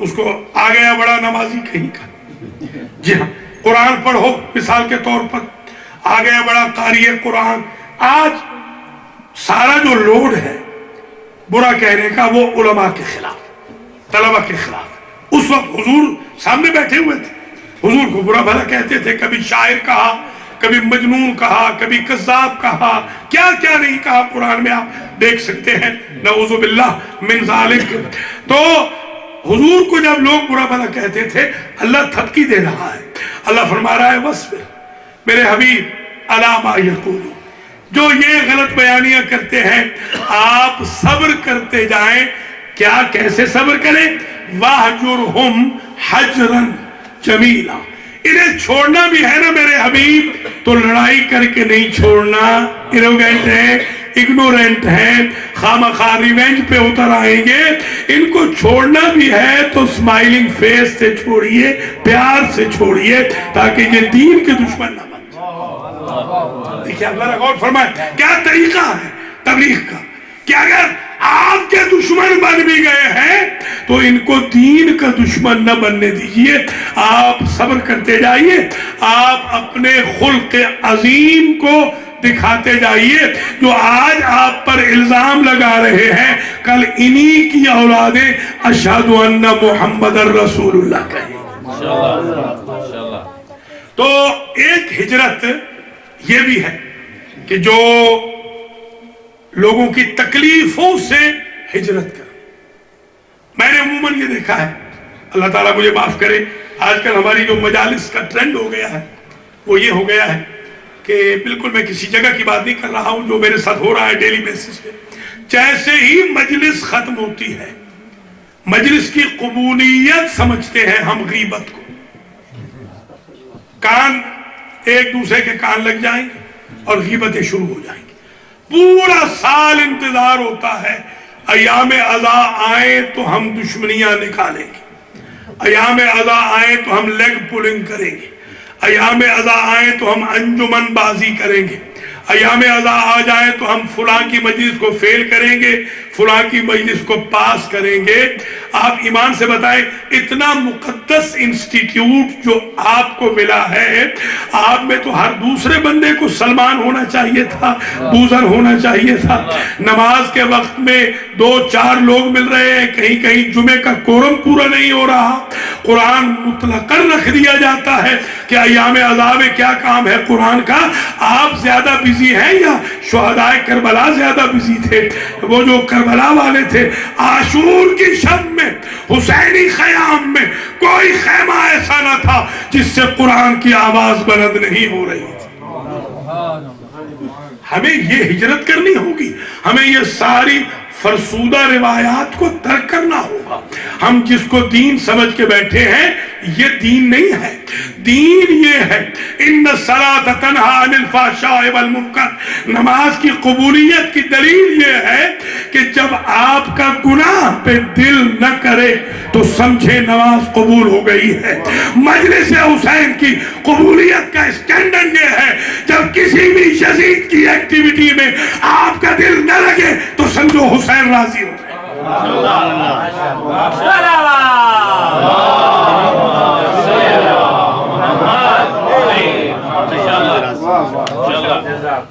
Speaker 1: اس کو آ گیا بڑا نمازی کہیں کا۔ جی ہاں، قرآن پڑھو مثال کے طور پر آ گیا بڑا قاری قرآن۔ آج سارا جو لوڈ ہے برا کہنے کا وہ علماء کے خلاف، طلبہ کے خلاف۔ اس وقت حضور سامنے بیٹھے ہوئے تھے، حضور کو برا بھلا کہتے تھے، کبھی شاعر کہا، کبھی مجنون کہا، کبھی کذاب کہا، کیا کیا نہیں کہا قرآن میں آپ دیکھ سکتے ہیں، نعوذ باللہ من ذالک۔ تو حضور کو جب لوگ برا بھلا کہتے تھے اللہ تھپکی دے رہا ہے، اللہ فرما رہا ہے وَاصْبِرْ میرے حبیب عَلَى مَا يَقُولُونَ، جو یہ غلط بیانیاں کرتے ہیں آپ صبر کرتے جائیں۔ کیا کیسے صبر کریں؟ وَاهْجُرْهُمْ حَجْرًا جَمِيلًا، انہیں چھوڑنا بھی ہے نا میرے حبیب تو لڑائی کر کے نہیں چھوڑنا، ایروگینٹ ہے، اگنورینٹ ہے، خامخواہ ریونج پہ اتر آئیں گے۔ ان کو چھوڑنا بھی ہے تو اسمائلنگ فیس سے چھوڑیے، پیار سے چھوڑیے، تاکہ یہ دین کے دشمن نہ بن جائے۔ دیکھیں اللہ غور فرمائے کیا طریقہ ہے، تبلیغ کا کہ اگر آپ کے دشمن بن بھی گئے ہیں تو ان کو دین کا دشمن نہ بننے دیجئے، آپ صبر کرتے جائیے، آپ اپنے خلق عظیم کو دکھاتے جائیے۔ جو آج آپ پر الزام لگا رہے ہیں کل انہی کی اولادیں اشہد ان محمد رسول اللہ کہیں۔ تو ایک ہجرت یہ بھی ہے کہ جو لوگوں کی تکلیفوں سے ہجرت کر۔ میں نے عموماً یہ دیکھا ہے، اللہ تعالیٰ مجھے معاف کرے، آج کل ہماری جو مجالس کا ٹرینڈ ہو گیا ہے وہ یہ ہو گیا ہے کہ بالکل میں کسی جگہ کی بات نہیں کر رہا ہوں، جو میرے ساتھ ہو رہا ہے ڈیلی بیسس پہ، جیسے ہی مجلس ختم ہوتی ہے مجلس کی قبولیت سمجھتے ہیں ہم غیبت کو، کان ایک دوسرے کے کان لگ جائیں گے اور غیبتیں شروع ہو جائیں گی۔ پورا سال انتظار ہوتا ہے ایام اذا آئے تو ہم دشمنیاں نکالیں گے، ایام اذا آئے تو ہم لیگ پولنگ کریں گے، ایام اذا آئے تو ہم انجمن بازی کریں گے، ایام اذا آ جائے تو ہم فلاں کی مجلس کو فیل کریں گے، فلاں کی مجلس کو پاس کریں گے۔ آپ ایمان سے بتائیں، اتنا مقدس انسٹیٹیوٹ جو آپ کو ملا ہے، آپ میں تو ہر دوسرے بندے کو سلمان ہونا چاہیے تھا، بوزر ہونا چاہیے تھا۔ نماز کے وقت میں 2-4 لوگ مل رہے ہیں، کہیں کہیں جمعے کا کورم پورا نہیں ہو رہا، قرآن مطلقاً رکھ دیا جاتا ہے کہ ایام اذا میں کیا کام ہے قرآن کا۔ آپ زیادہ بیزی ہیں یا شہدائے کربلا زیادہ بیزی تھے؟ وہ جو کربلا والے تھے، عاشور کی شب میں، حسینی خیام میں کوئی خیمہ ایسا نہ تھا جس سے قرآن کی آواز بلند نہیں ہو رہی تھی۔ ہمیں یہ ہجرت کرنی ہوگی، ہمیں یہ ساری فرسودہ روایات کو ترک کرنا ہوگا۔ ہم جس کو دین سمجھ کے بیٹھے ہیں یہ دین نہیں ہے، دین یہ ہے ان الصلاۃ تنہی عن الفحشاء والمنکر۔ نماز کی قبولیت کی دلیل یہ ہے کہ جب آپ کا گناہ پہ دل نہ کرے تو سمجھے نماز قبول ہو گئی ہے۔ مجلس حسین کی قبولیت کا اسٹینڈرڈ یہ ہے جب کسی بھی یزید کی ایکٹیویٹی میں آپ کا دل نہ لگے تو سمجھو حسین راضی ہو گئے۔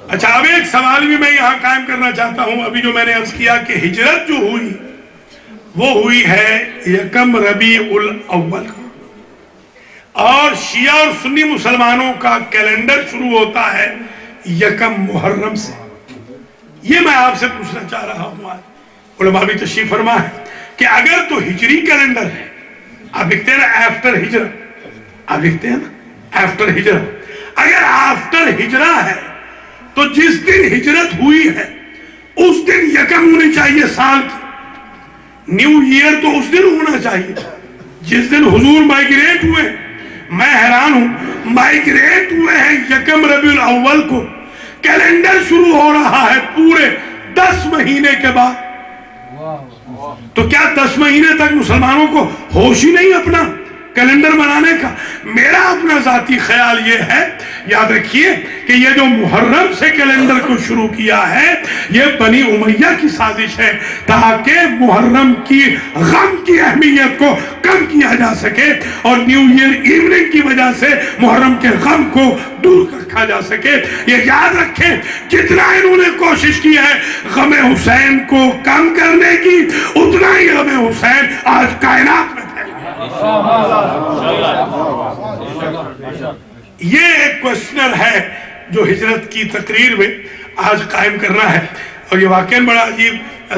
Speaker 1: اچھا، اب ایک سوال بھی میں یہاں قائم کرنا چاہتا ہوں۔ ابھی جو میں نے عرض کیا کہ ہجرت جو ہوئی وہ ہوئی ہے 1 ربیع الاول، اور شیعہ اور سنی مسلمانوں کا کیلنڈر شروع ہوتا ہے 1 محرم سے۔ یہ میں آپ سے پوچھنا چاہ رہا ہوں، آج علماء بھی تشریف فرما ہے کہ اگر تو ہجری کیلنڈر ہے، آپ لکھتے ہیں نا آفٹر ہجرت، آپ لکھتے ہیں نا آفٹر ہجرت، اگر آفٹر ہجرہ ہے تو جس دن ہجرت ہوئی ہے اس دن 1 ہونی چاہیے سال کی، نیو ایئر تو اس دن ہونا چاہیے جس دن حضور مائگریٹ ہوئے۔ میں حیران ہوں، مائگریٹ ہوئے ہیں 1 ربیع الاول کو، کیلنڈر شروع ہو رہا ہے پورے 10 مہینے کے بعد۔ تو کیا 10 مہینے تک مسلمانوں کو ہوش ہی نہیں اپنا کیلنڈر بنانے کا؟ میرا اپنا ذاتی خیال یہ ہے، یاد رکھیے کہ یہ جو محرم سے کیلنڈر کو شروع کیا ہے یہ بنی امیہ کی سازش ہے تاکہ محرم کی غم کی اہمیت کو کم کیا جا سکے اور نیو ایئر ایوننگ کی وجہ سے محرم کے غم کو دور رکھا جا سکے۔ یہ یاد رکھیں، جتنا انہوں نے کوشش کی ہے غم حسین کو کم کرنے کی، اتنا ہی غم حسین آج کائنات میں پھیل گیا۔ یہ ایک کوشچنر ہے جو ہجرت کی تقریر میں آج قائم کرنا ہے، اور یہ واقعاً بڑا عجیب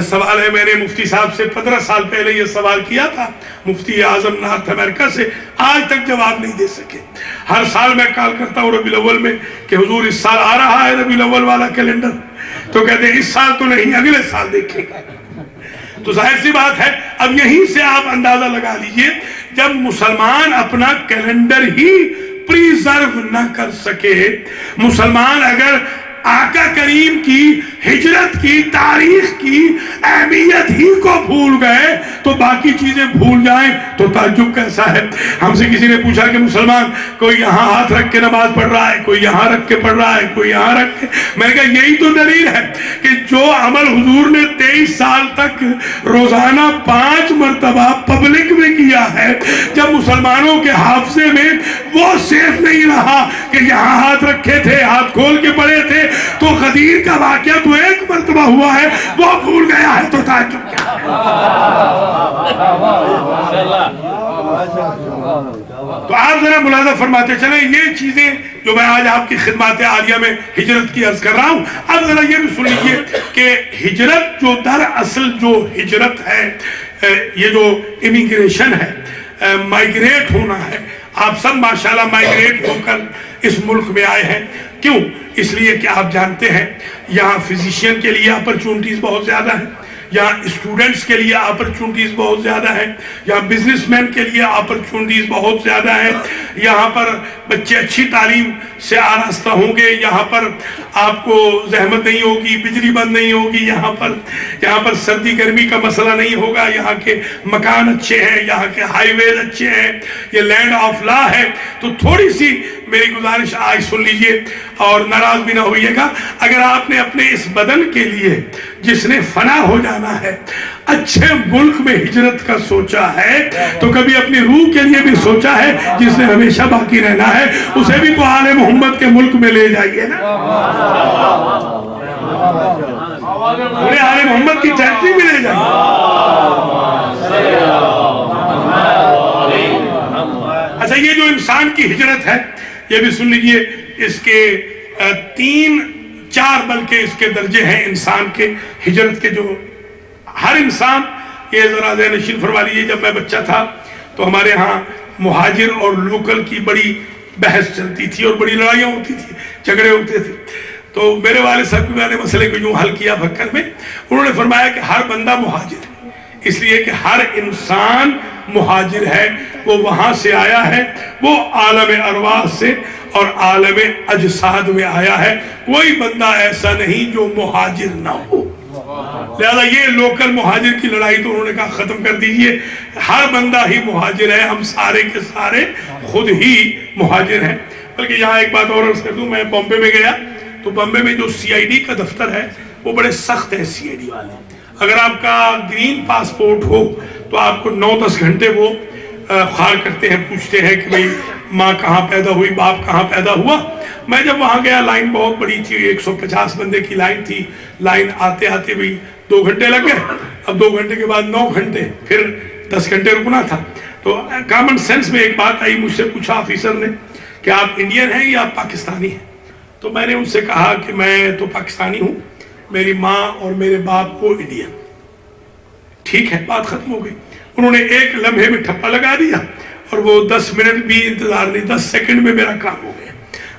Speaker 1: سوال ہے۔ میں نے مفتی صاحب سے 15 سال پہلے یہ سوال کیا تھا، مفتی اعظم نارتھ امریکہ سے، آج تک جواب نہیں دے سکے۔ ہر سال میں کال کرتا ہوں ربیع الاول میں کہ حضور اس سال آ رہا ہے ربیع الاول والا کیلنڈر، تو کہتے ہیں اس سال تو نہیں، اگلے سال دیکھیں گے۔ تو ظاہر سی بات ہے، اب یہیں سے آپ اندازہ لگا لیجئے، جب مسلمان اپنا کیلنڈر ہی پریزرو نہ کر سکے، مسلمان اگر آقا کریم کی ہجرت کی تاریخ کی اہمیت ہی کو بھول گئے تو باقی چیزیں بھول جائیں تو تعجب کیسا ہے۔ ہم سے کسی نے پوچھا کہ مسلمان کوئی یہاں ہاتھ رکھ کے نماز پڑھ رہا ہے، کوئی یہاں رکھ کے پڑھ رہا ہے، کوئی یہاں رکھ کے، میں نے کہا یہی تو دلیل ہے کہ جو عمل حضور نے 23 سال تک روزانہ 5 مرتبہ پبلک میں کیا ہے، جب مسلمانوں کے حافظے میں وہ سیف نہیں رہا کہ یہاں ہاتھ رکھے تھے، ہاتھ کھول کے پڑے تھے، تو غدیر کا واقعہ تو 1 مرتبہ ہوا ہے، وہ بھول گیا ہے تو تعجب کیا ہے؟ تو آپ ذرا ملاحظہ فرماتے چلیں یہ چیزیں جو میں آج آپ کی خدمات عالیہ میں ہجرت کی عرض کر رہا ہوں. اب ذرا یہ بھی سن لیجئے کہ ہجرت جو دراصل جو ہجرت ہے، یہ جو امیگریشن ہے، مائگریٹ ہونا ہے، آپ سب ماشاءاللہ مائگریٹ ہو کر اس ملک میں آئے ہیں. کیوں؟ اس لیے کہ آپ جانتے ہیں یہاں فزیشین کے لیے اپرچونٹیز بہت زیادہ ہیں، یہاں اسٹوڈنٹس کے لیے اپرچونٹیز بہت زیادہ ہیں، یہاں بزنس مین کے لیے اپرچونٹیز بہت زیادہ ہیں، یہاں پر بچے اچھی تعلیم سے آراستہ ہوں گے، یہاں پر آپ کو زحمت نہیں ہوگی، بجلی بند نہیں ہوگی، یہاں پر سردی گرمی کا مسئلہ نہیں ہوگا، یہاں کے مکان اچھے ہیں، یہاں کے ہائی ویز اچھے ہیں، یہ لینڈ آف لا ہے. تو تھوڑی سی میری گزارش آج سن لیجئے اور ناراض بھی نہ ہوئیے گا. اگر آپ نے اپنے اس بدن کے لیے جس نے فنا ہو جانا ہے اچھے ملک میں ہجرت کا سوچا ہے، تو کبھی اپنی روح کے لیے بھی سوچا ہے جس نے ہمیشہ باقی رہنا ہے، اسے بھی تو آل محمد کے ملک میں لے جائیے نا. انہیں آل محمد کی ٹیکٹری بھی لے جائیے. اچھا، یہ جو انسان کی ہجرت ہے یہ بھی سن لیجئے، اس کے 3-4 بلکہ اس کے درجے ہیں انسان کے ہجرت کے. جو ہر انسان، یہ ذرا ذہن نشین فرما لیجئے، جب میں بچہ تھا تو ہمارے ہاں مہاجر اور لوکل کی بڑی بحث چلتی تھی اور بڑی لڑائیاں ہوتی تھی، جھگڑے ہوتے تھے. تو میرے والد صاحب بھی میں نے مسئلے کو یوں حل کیا بھکر میں، انہوں نے فرمایا کہ ہر بندہ مہاجر ہے، اس لیے کہ ہر انسان مہاجر ہے، وہ وہاں سے آیا ہے، وہ عالم ارواح سے اور عالم اجساد میں آیا ہے. کوئی بندہ ایسا نہیں جو مہاجر نہ ہو. لہذا یہ لوکل مہاجر کی لڑائی تو انہوں نے کہا ختم کر دیجئے، ہر بندہ ہی مہاجر ہے، ہم سارے کے سارے خود ہی مہاجر ہیں. بلکہ یہاں ایک بات اور عرض کر دوں، میں بامبے میں گیا تو بامبے میں جو سی آئی ڈی کا دفتر ہے وہ بڑے سخت ہے. سی آئی ڈی والے اگر آپ کا گرین پاسپورٹ ہو تو آپ کو 9-10 گھنٹے وہ خار کرتے ہیں، پوچھتے ہیں کہ بھئی ماں کہاں پیدا ہوئی، باپ کہاں پیدا ہوا. میں جب وہاں گیا لائن بہت بڑی تھی، 150 بندے کی لائن تھی. لائن آتے آتے بھی 2 گھنٹے لگ گئے. اب 2 گھنٹے کے بعد 9 گھنٹے، پھر 10 گھنٹے رکنا تھا. تو کامن سینس میں ایک بات آئی، مجھ سے پوچھا آفیسر نے کہ آپ انڈین ہیں یا پاکستانی ہیں؟ تو میں نے ان سے کہا کہ میں تو پاکستانی ہوں، میری ماں اور میرے باپ کو انڈین. ٹھیک ہے، بات ختم ہو گئی. انہوں نے ایک لمحے میں ٹھپا لگا دیا اور وہ 10 منٹ بھی انتظار نہیں، 10 سیکنڈ میں میرا کام ہو گیا.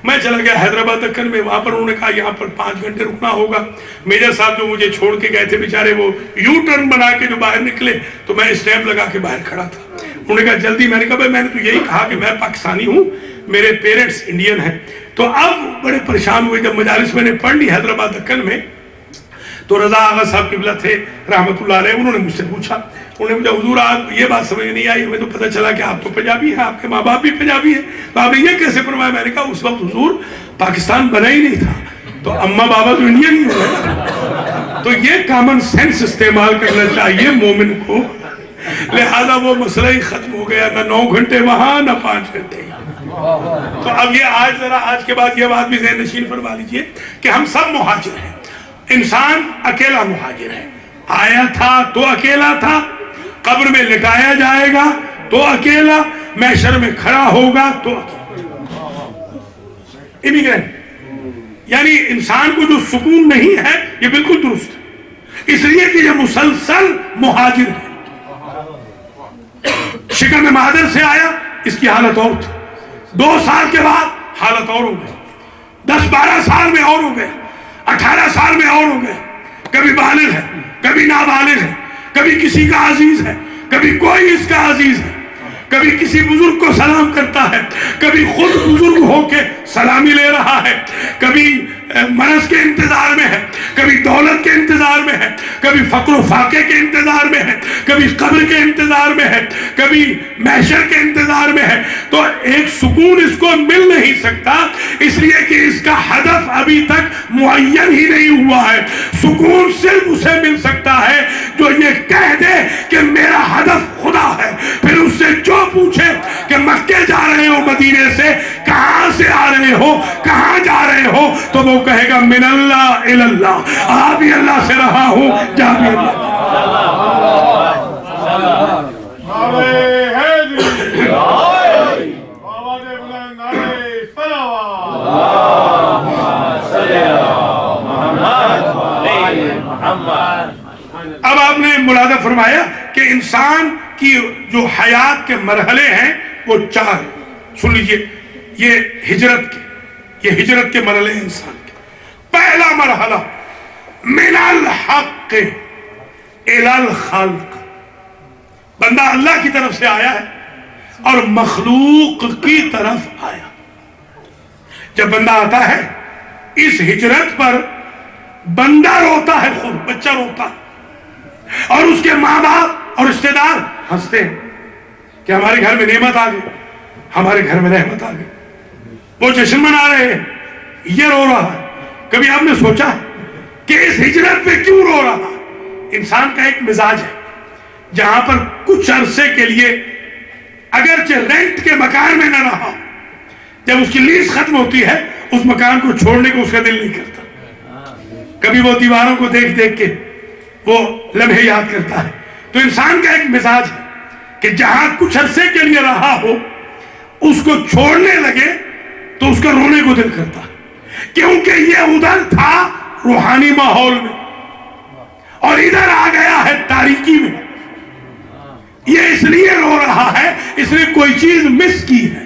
Speaker 1: میں چلا گیا حیدرآباد دکن میں، وہاں پر انہوں نے کہا یہاں پر 5 گھنٹے رکنا ہوگا. میجر صاحب جو مجھے چھوڑ کے گئے تھے بیچارے، وہ یو ٹرن بنا کے جو باہر نکلے تو میں اسٹیمپ لگا کے باہر کھڑا تھا. انہوں نے کہا جلدی. میں نے کہا میں نے تو یہی کہا کہ میں پاکستانی ہوں، میرے پیرنٹس انڈین ہیں. تو اب بڑے پریشان ہوئے. جب مجالس میں نے پڑھ لی حیدرآباد دکن میں تو رضا آغا صاحب قبلہ تھے رحمت اللہ علیہ، انہوں نے مجھ سے پوچھا، انہوں نے مجھے حضور آپ یہ بات سمجھ نہیں آئی، ہمیں تو پتہ چلا کہ آپ تو پنجابی ہیں، آپ کے ماں باپ بھی پنجابی ہیں، تو آپ نے یہ کیسے فرمایا؟ میں نے کہا اس وقت حضور پاکستان بنا ہی نہیں تھا، تو اماں بابا تو انڈین ہی ہوئے. تو یہ کامن سینس استعمال کرنا چاہیے مومن کو. لہذا وہ مسئلہ ہی ختم ہو گیا، نہ 9 گھنٹے وہاں نہ 5 گھنٹے. تو اب یہ آج کے بعد یہ بات بھی ذہن نشین فرما لیجئے کہ ہم سب مہاجر ہیں. انسان اکیلا مہاجر ہے. آیا تھا تو اکیلا تھا، قبر میں لٹایا جائے گا تو اکیلا، محشر میں کھڑا ہوگا تو اکیلا. امیگرینٹ یعنی انسان کو جو سکون نہیں ہے، یہ بالکل درست ہے، اس لیے کہ یہ مسلسل مہاجر ہے. شکم مہاجر سے آیا، اس کی حالت اور تھی. 2 سال کے بعد حالت اور ہو گئی، 10-12 سال میں اور ہو گئے، 18 سال میں اور ہو گئے. کبھی بالغ ہے، کبھی نابالغ ہے، کبھی کسی کا عزیز ہے، کبھی کوئی اس کا عزیز ہے، کبھی کسی بزرگ کو سلام کرتا ہے، کبھی خود بزرگ ہو کے سلامی لے رہا ہے، کبھی مرض کے انتظار میں ہے، کبھی دولت کے انتظار میں ہے، کبھی فقر و فاقے کے انتظار میں ہے، کبھی قبر کے انتظار میں ہے، کبھی محشر کے انتظار میں ہے، تو ایک سکون اس کو مل نہیں سکتا، اس لیے کہ اس کا ہدف ابھی تک معین ہی نہیں ہوا ہے۔ سکون صرف اسے مل سکتا ہے جو یہ کہہ دے کہ میرا ہدف خدا ہے۔ پھر اس سے جو پوچھے کہ مکے جا رہے ہو مدینے سے، کہاں سے آ رہے ہو، کہاں جا رہے ہو، تو وہ کہے گا من اللہ الی اللہ، آ بھی اللہ سے رہا ہوں، جا بھی اللہ۔ اب آپ نے ملاحظہ فرمایا کہ انسان کی جو حیات کے مرحلے ہیں وہ 4 ہیں۔ سن لیجئے، یہ ہجرت کے مرحلے ہیں انسان کے۔ پہلا مرحلہ من الحق الی الخلق، بندہ اللہ کی طرف سے آیا ہے اور مخلوق کی طرف آیا۔ جب بندہ آتا ہے اس ہجرت پر بندہ روتا ہے، خود بچہ روتا ہے، اور اس کے ماں باپ اور رشتہ دار ہنستے ہیں کہ ہمارے گھر میں نعمت آ گئی، ہمارے گھر میں رحمت آ گئی، وہ جشن منا رہے ہیں، یہ رو رہا ہے۔ کبھی آپ نے سوچا کہ اس ہجرت پہ کیوں رو رہا ہے؟ انسان کا ایک مزاج ہے جہاں پر کچھ عرصے کے لیے اگرچہ رینٹ کے مکان میں نہ رہا، جب اس کی لیز ختم ہوتی ہے اس مکان کو چھوڑنے کو اس کا دل نہیں کرتا۔ کبھی وہ دیواروں کو دیکھ دیکھ کے وہ لمحے یاد کرتا ہے۔ تو انسان کا ایک مزاج ہے کہ جہاں کچھ عرصے کے لیے رہا ہو اس کو چھوڑنے لگے تو اس کا رونے کو دل کرتا ہے، کیونکہ یہ ادھر تھا روحانی ماحول میں اور ادھر آ گیا ہے تاریکی میں۔ یہ اس لیے رو رہا ہے، اس نے کوئی چیز مس کی ہے۔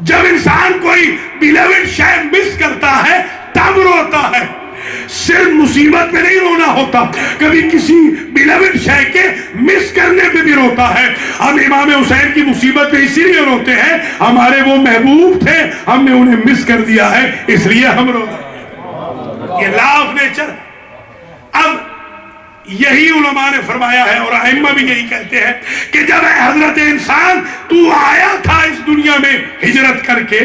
Speaker 1: جب انسان کوئی بیلیوڈ شے مس کرتا ہے تب روتا ہے، صرف مصیبت میں نہیں رونا ہوتا، کبھی کسی بیلیوڈ شے کے مس کرنے پہ بھی روتا ہے۔ ہم امام حسین کی مصیبت پہ اسی لیے روتے ہیں، ہمارے وہ محبوب تھے، ہم نے انہیں مس کر دیا ہے، اس لیے ہم رو رہے ہیں۔ یہ لا آف نیچر۔ اب یہی علماء نے فرمایا ہے اور ائمہ بھی یہی کہتے ہیں کہ جب اے حضرت انسان تو آیا تھا اس دنیا میں ہجرت کر کے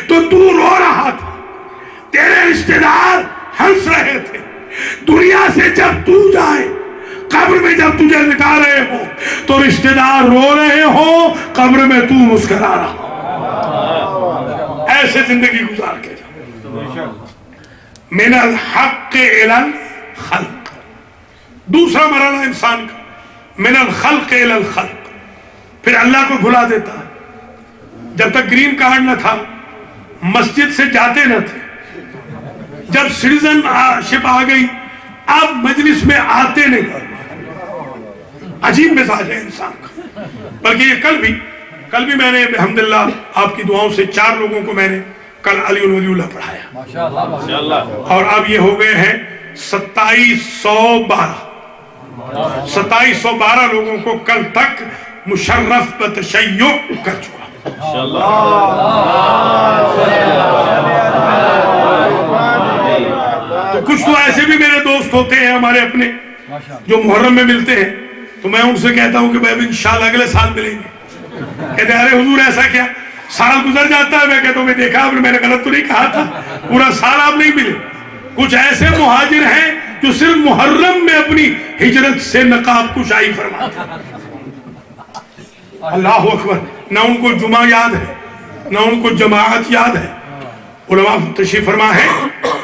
Speaker 1: تو تو رو رہا تھا، تیرے رشتہ دار ہنس رہے تھے۔ دنیا سے جب تو جائے، قبر میں جب تجھے لٹا رہے ہو تو رشتہ دار رو رہے ہو، قبر میں تو مسکرا رہا ہو۔ ایسے زندگی گزار کے جا۔ من الحق الی الخلق، دوسرا مرحلہ انسان کا من الخلق الی الخلق، پھر اللہ کو بھلا دیتا ہے۔ جب تک گرین کارڈ نہ تھا مسجد سے جاتے نہ تھے، جب سٹیزن شپ آ گئی اب مجلس میں آتے نہیں۔ عجیب مزاج ہے انسان کا۔ بلکہ یہ کل بھی میں نے الحمدللہ آپ کی دعاؤں سے 4 لوگوں کو میں نے کل علی ولی اللہ پڑھایا، اور اب یہ ہو گئے ہیں 2712 لوگوں کو کل تک مشرف بتشیع کر چکا۔ تو کچھ تو ایسے بھی میرے دوست ہوتے ہیں ہمارے اپنے جو محرم میں ملتے ہیں، تو میں ان سے کہتا ہوں کہ بھائی انشاءاللہ اگلے سال ملیں گے۔ کہتے ہیں ارے حضور ایسا کیا، سال گزر جاتا ہے۔ میں کہتا ہوں میں دیکھا آپ نے، میں نے غلط تو نہیں کہا تھا، پورا سال آپ نہیں ملے۔ کچھ ایسے مہاجر ہیں جو صرف محرم میں اپنی ہجرت سے نقاب کشائی فرماتے ہیں۔ اللہ اکبر۔ نہ ان کو جمعہ یاد ہے، نہ ان کو جماعت یاد ہے۔ علماء تشریف فرما ہے،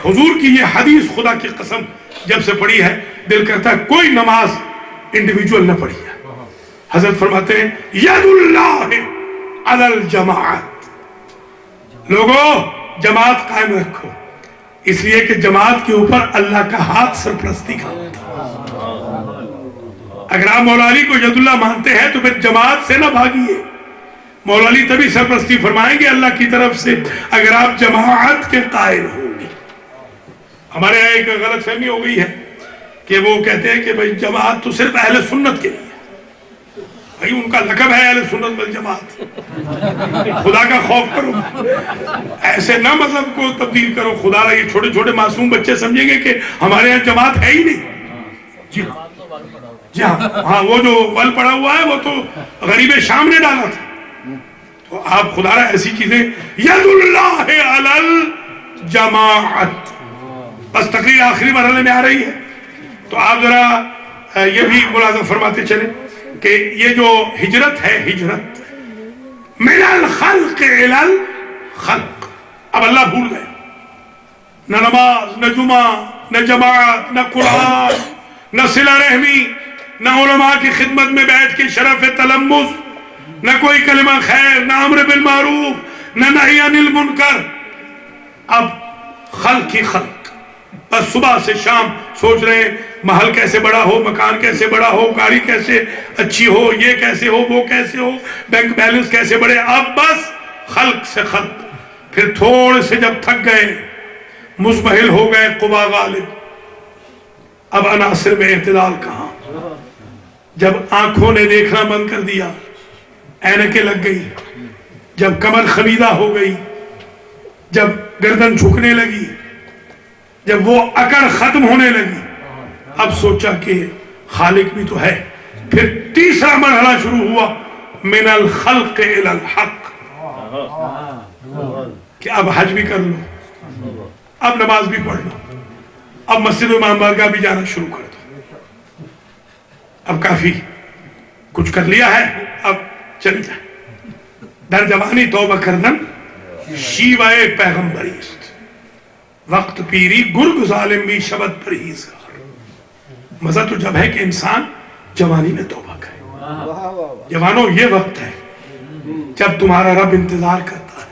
Speaker 1: حضور کی یہ حدیث خدا کی قسم جب سے پڑھی ہے دل کرتا ہے کوئی نماز انڈیویجول نہ پڑھی ہے۔ حضرت فرماتے ہیں ید اللہ علی الجماعت، لوگوں جماعت قائم رکھو، اس لیے کہ جماعت کے اوپر اللہ کا ہاتھ سرپرستی کا ہوتا ہے۔ اگر آپ مولا علی کو ید اللہ مانتے ہیں تو پھر جماعت سے نہ بھاگیے۔ مولا علی تبھی سرپرستی فرمائیں گے اللہ کی طرف سے اگر آپ جماعت کے قائل ہوں گے۔ ہمارے یہاں ایک غلط فہمی ہو گئی ہے کہ وہ کہتے ہیں کہ بھائی جماعت تو صرف اہل سنت کے لیے، بھائی ان کا لقب ہے اہل سنت والجماعت۔ خدا کا خوف کرو، ایسے نہ مذہب کو تبدیل کرو۔ خدا را یہ چھوٹے چھوٹے معصوم بچے سمجھیں گے کہ ہمارے یہاں جماعت ہے ہی نہیں۔ جی ہاں جی ہاں وہ جو ول پڑا ہوا ہے وہ تو غریب شام نے ڈالا تھا. تو آپ خدا رہا ایسی چیزیں ید اللہ علی الجماعت. بس تقریر آخری مرحلے میں آ رہی ہے تو آپ ذرا یہ بھی ملاحظہ فرماتے چلیں کہ یہ جو ہجرت ہے، ہجرت من الخلق الی الخلق. اب اللہ بھول گئے، نہ نماز، نہ جمعہ، نہ جماعت، نہ قرآن، نہ صلہ رحمی، نہ علماء کی خدمت میں بیٹھ کے شرف تلمذ، نہ کوئی کلمہ خیر، نہ امر بالمعروف، نہ نہی عن المنکر. اب خلق ہی خلق. بس صبح سے شام سوچ رہے ہیں محل کیسے بڑا ہو، مکان کیسے بڑا ہو، گاڑی کیسے اچھی ہو، یہ کیسے ہو، وہ کیسے ہو، بینک بیلنس کیسے بڑھے. اب بس خلق سے خلق. پھر تھوڑے سے جب تھک گئے، مزمحل ہو گئے، قوا غالب، اب عناصر میں اعتدال کہاں. جب آنکھوں نے دیکھنا بند کر دیا، اینکیں لگ گئی، جب کمر خمیدہ ہو گئی، جب گردن جھکنے لگی، جب وہ اکڑ ختم ہونے لگی، اب سوچا کہ خالق بھی تو ہے. پھر تیسرا مرحلہ شروع ہوا، من الخلق الی الحق، کہ اب حج بھی کر لو، اب نماز بھی پڑھ لو، اب مسجد امام بارگاہ بھی جانا شروع کر دو. اب کافی کچھ کر لیا ہے، اب چل جائے. در جوانی توبہ کردن شیوائے پیغمبری است، وقت پیری گرگ ظالم بھی شبد پرہیزگار. مزہ تو جب ہے کہ انسان جوانی میں توبہ کرے. جوانوں یہ وقت ہے جب تمہارا رب انتظار کرتا ہے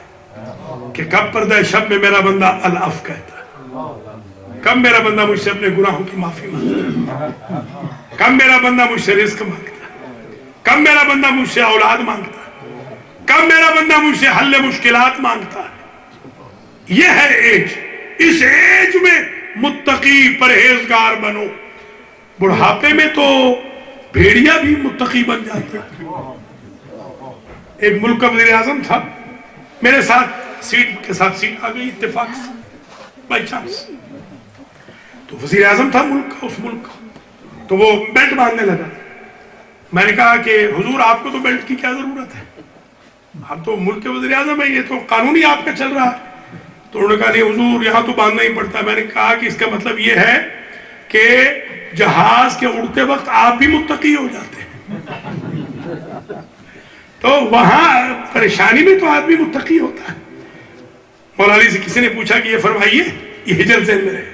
Speaker 1: کہ کب پردہ شب میں میرا بندہ العف کہتا ہے، کب میرا بندہ مجھ سے اپنے گناہوں کی معافی مانگتا ہے، کب میرا بندہ مجھ سے رزق مانگتا ہے، کب میرا بندہ مجھ سے اولاد مانگتا ہے، کب میرا بندہ مجھ سے حل مشکلات مانگتا ہے. یہ ہے ایج. اس ایج میں متقی پرہیزگار بنو. بڑھاپے میں تو بھیڑیا بھی متقی بن جاتا ہے. ایک ملک کا وزیر اعظم تھا، میرے ساتھ سیٹ کے ساتھ سیٹ آ گئی اتفاق سے، بائی چانس. تو وزیر اعظم تھا ملک کا، اس ملک کا. تو وہ بیلٹ باندھنے لگا. میں نے کہا کہ حضور آپ کو تو بیلٹ کی کیا ضرورت ہے، آپ تو ملک کے وزیر اعظم ہیں، یہ تو قانونی آپ کا چل رہا ہے. تو انہوں نے کہا نہیں حضور یہاں تو باندھنا ہی پڑتا ہے. میں نے کہا کہ اس کا مطلب یہ ہے کہ جہاز کے اڑتے وقت آپ بھی متقی ہو جاتے ہیں، تو وہاں پریشانی میں تو آدمی متقی ہوتا ہے. مولا علی سے کسی نے پوچھا کہ یہ فرمائیے، یہ ہجرت ذہن میں رہے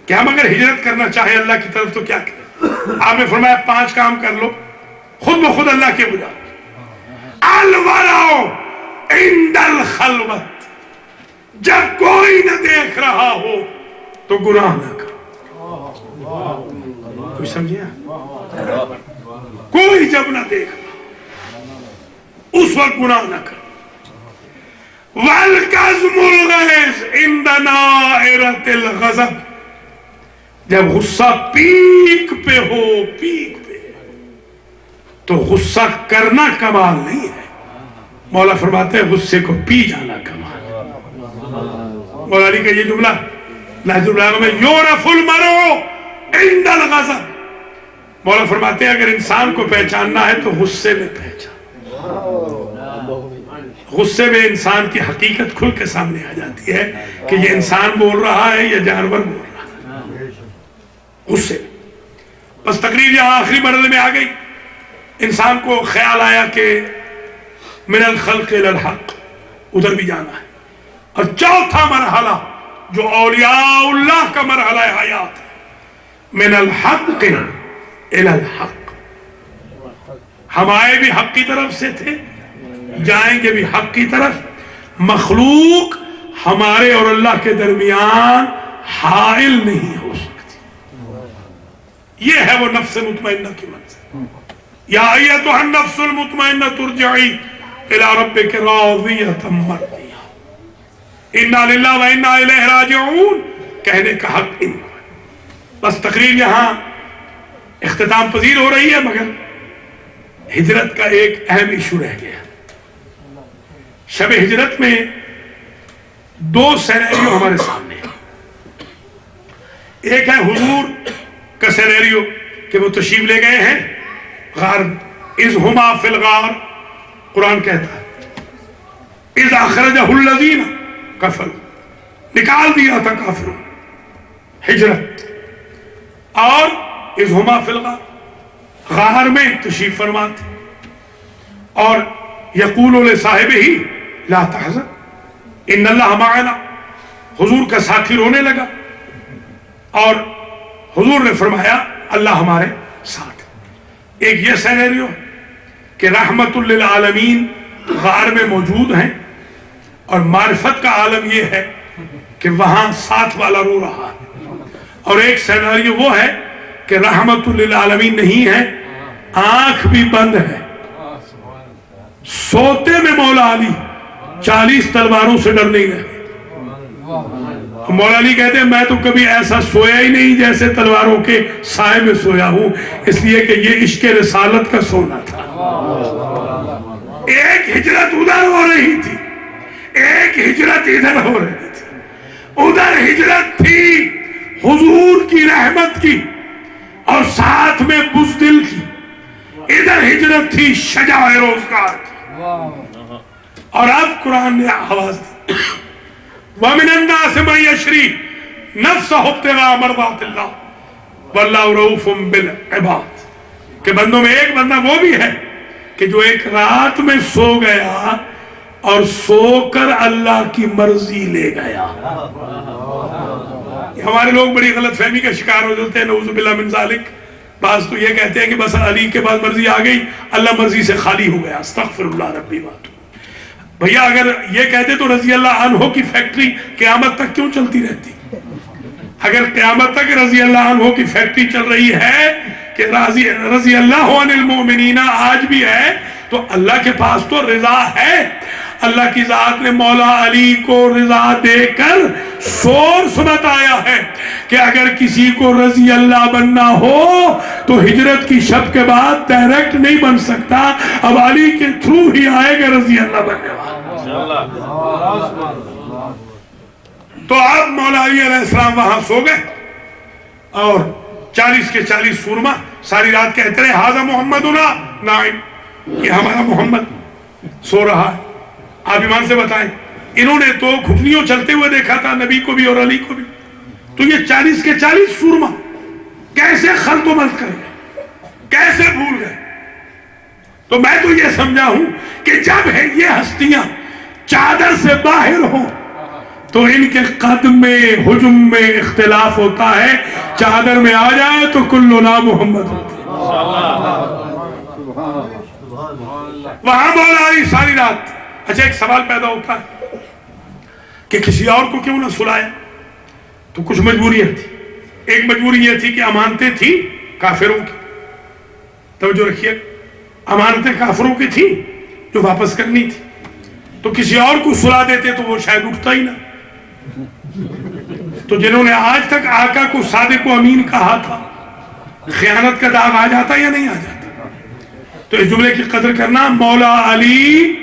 Speaker 1: کہ ہم اگر ہجرت کرنا چاہیں اللہ کی طرف تو کیا کریں. آپ نے فرمایا 5 کام کر لو، خود بخود اللہ کے ہو جاؤ. الورع عند الخلوت، جب کوئی نہ دیکھ رہا ہو تو گناہ نہ کرو. کوئی سمجھے؟ کوئی جب نہ دیکھ رہا اس وقت گناہ نہ کرو. وَالْقَزْمُ الْغَيْظِ عِنْدَ نَائِرَةِ الْغَضَبِ، جب غصہ پیک پہ ہو، پیک پہ، تو غصہ کرنا کمال نہیں ہے. مولا فرماتے ہیں غصے کو پی جانا کمال ہے. مولا علی کا یہ جملہ نہج البلاغہ میں یعرف المرء عند الغضب. مولا فرماتے ہیں اگر انسان کو پہچاننا ہے تو غصے میں پہچان. غصے میں انسان کی حقیقت کھل کے سامنے آ جاتی ہے کہ یہ انسان بول رہا ہے یا جانور بول رہا ہے. غصے. بس تقریر یہاں آخری مرحلے میں آ گئی. انسان کو خیال آیا کہ من الخلق الی الحق، ادھر بھی جانا ہے. اور چوتھا مرحلہ جو اولیاء اللہ کا مرحلہ حیات ہے، من الحق الی الحق. ہم آئے بھی حق کی طرف سے تھے، جائیں گے بھی حق کی طرف. مخلوق ہمارے اور اللہ کے درمیان حائل نہیں ہو سکتی. یہ ہے وہ نفس مطمئنہ کی منزل. یا ایتھا النفس المطمئنہ ترجعی الی ربک راضیۃ مرضیہ، انا للہ و انا الیہ راجعون کہنے کا حق ان. بس تقریر یہاں اختتام پذیر ہو رہی ہے، مگر ہجرت کا ایک اہم ایشو رہ گیا. شب ہجرت میں 2 سینیریو ہمارے سامنے. ایک ہے حضور کا سینیریو کہ وہ تشریف لے گئے ہیں غار میں. اذ ہما فی الغار، قرآن کہتا ہے اذ اخرجہ الذین کفروا، نکال دیا تھا کافروں، ہجرت. اور اذ ہما فی الغار، غار میں تشریف فرما تھے. اور یقول لصاحبہ لا تحزن ان اللہ معنا، حضور کا ساتھی رونے لگا اور حضور نے فرمایا اللہ ہمارے ساتھ. ایک یہ سینیریو ہے کہ رحمت للعالمین غار میں موجود ہیں، اور معرفت کا عالم یہ ہے کہ وہاں ساتھ والا رو رہا ہے. اور ایک سینیریو وہ ہے کہ رحمت للعالمین نہیں ہے، آنکھ بھی بند ہے. سوتے میں مولا علی 40 تلواروں سے ڈر نہیں رہے. مولا علی کہتے ہیں میں تو کبھی ایسا سویا ہی نہیں جیسے تلواروں کے سائے میں سویا ہوں، اس لیے کہ یہ عشق رسالت کا سونا تھا. ایک ہجرت ادھر ہو رہی تھی، ایک ہجرت ادھر ہو رہی تھی. ادھر ہجرت تھی حضور کی رحمت کی اور ساتھ میں بزدل کی، ادھر ہجرت تھی شجاع روزگار کی. اور اب قرآن نے آواز دی وَمِنَ النَّاسِ مَن يَشْرِي نَفْسَهُ ابْتِغَاءَ مَرْضَاتِ اللَّهِ وَاللَّهُ رَءُوفٌ بِالْعِبَادِ، کہ بندوں میں ایک بندہ وہ بھی ہے کہ جو ایک رات میں سو گیا اور سو کر اللہ کی مرضی لے گیا. ہمارے لوگ بڑی غلط فہمی کا شکار ہو جاتے ہیں، نعوذ باللہ من ذالک. بعض تو یہ کہتے ہیں کہ بس علی کے بعد مرضی آ گئی، اللہ مرضی سے خالی ہو گیا. استغفر اللہ ربی واتوب. بھیا اگر یہ کہتے تو رضی اللہ عنہ کی فیکٹری قیامت تک کیوں چلتی رہتی؟ اگر قیامت تک رضی اللہ عنہ کی فیکٹری چل رہی ہے کہ رضی اللہ عنہ المؤمنین آج بھی ہے، تو اللہ کے پاس تو رضا ہے. اللہ کی ذات نے مولا علی کو رضا دے کر سورس بتایا ہے کہ اگر کسی کو رضی اللہ بننا ہو تو ہجرت کی شب کے بعد ڈائریکٹ نہیں بن سکتا، اب علی کے تھرو ہی آئے گا رضی اللہ بننے والا. تو اب مولا علی علیہ السلام وہاں سو گئے اور 40 کے 40 سورما ساری رات کہتے رہے ہاذا محمدنا نائم، یہ ہمارا محمد سو رہا ہے. آپ ایمان سے بتائیں، انہوں نے تو گھٹنیوں چلتے ہوئے دیکھا تھا نبی کو بھی اور علی کو بھی، تو یہ 40 کے 40 سورما کیسے خلط و ملط کر گئے، کیسے بھول گئے؟ تو میں تو یہ سمجھا ہوں کہ جب ہے یہ ہستیاں چادر سے باہر ہوں تو ان کے قدم میں حجم میں اختلاف ہوتا ہے، چادر میں آ جائے تو کلنا محمد ہوتے. وہاں مولا علی ساری رات. اچھا ایک سوال پیدا ہوتا ہے کہ کسی اور کو کیوں نہ سلایا؟ تو کچھ مجبوریاں تھی. ایک مجبوری یہ تھی کہ امانتیں تھی کافروں کی، توجہ رکھیے، امانتیں کافروں کی تھی جو واپس کرنی تھی. تو کسی اور کو سلا دیتے تو وہ شاید اٹھتا ہی نہ. تو جنہوں نے آج تک آقا کو صادق و امین کہا تھا، خیانت کا داغ آ جاتا یا نہیں آ جاتا؟ تو اس جملے کی قدر کرنا. مولا علی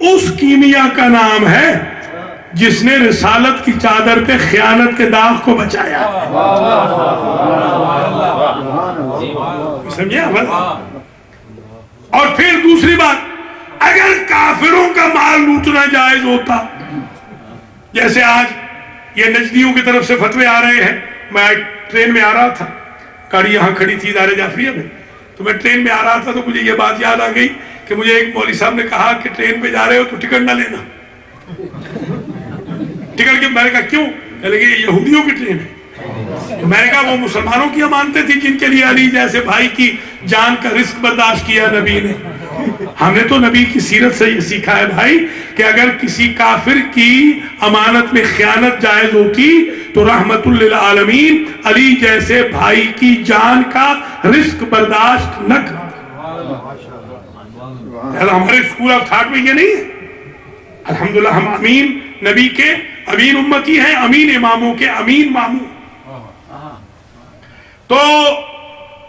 Speaker 1: اس کیمیا کا نام ہے جس نے رسالت کی چادر پہ خیانت کے داغ کو بچایا. سمجھے؟ اور پھر دوسری بات، اگر کافروں کا مال لوٹنا جائز ہوتا، جیسے آج یہ نجدیوں کی طرف سے فتوے آ رہے ہیں. میں ٹرین میں آ رہا تھا، گاڑی یہاں کھڑی تھی ادارے جعفریہ میں، تو میں ٹرین میں آ رہا تھا تو مجھے یہ بات یاد آ گئی کہ مجھے ایک مولوی صاحب نے کہا کہ ٹرین پہ جا رہے ہو تو ٹکٹ نہ لینا. ٹکٹ کے میں نے کہا کیوں؟ کہنے لگے یہ یہودیوں کی ٹرین ہے. میں نے کہا وہ مسلمانوں کی امانتیں تھیں جن کے لیے علی جیسے بھائی کی جان کا رزق برداشت کیا نبی نے. ہم نے تو نبی کی سیرت سے یہ سیکھا ہے بھائی کہ اگر کسی کافر کی امانت میں خیانت جائز ہوتی تو رحمت للعالمین علی جیسے بھائی کی جان کا رزق برداشت نہ کرتا. ہمارے اسکول آف تھاٹ میں یہ نہیں ہے. الحمدللہ ہم امین نبی کے امین امتی ہیں، امین اماموں کے امین ماموں. تو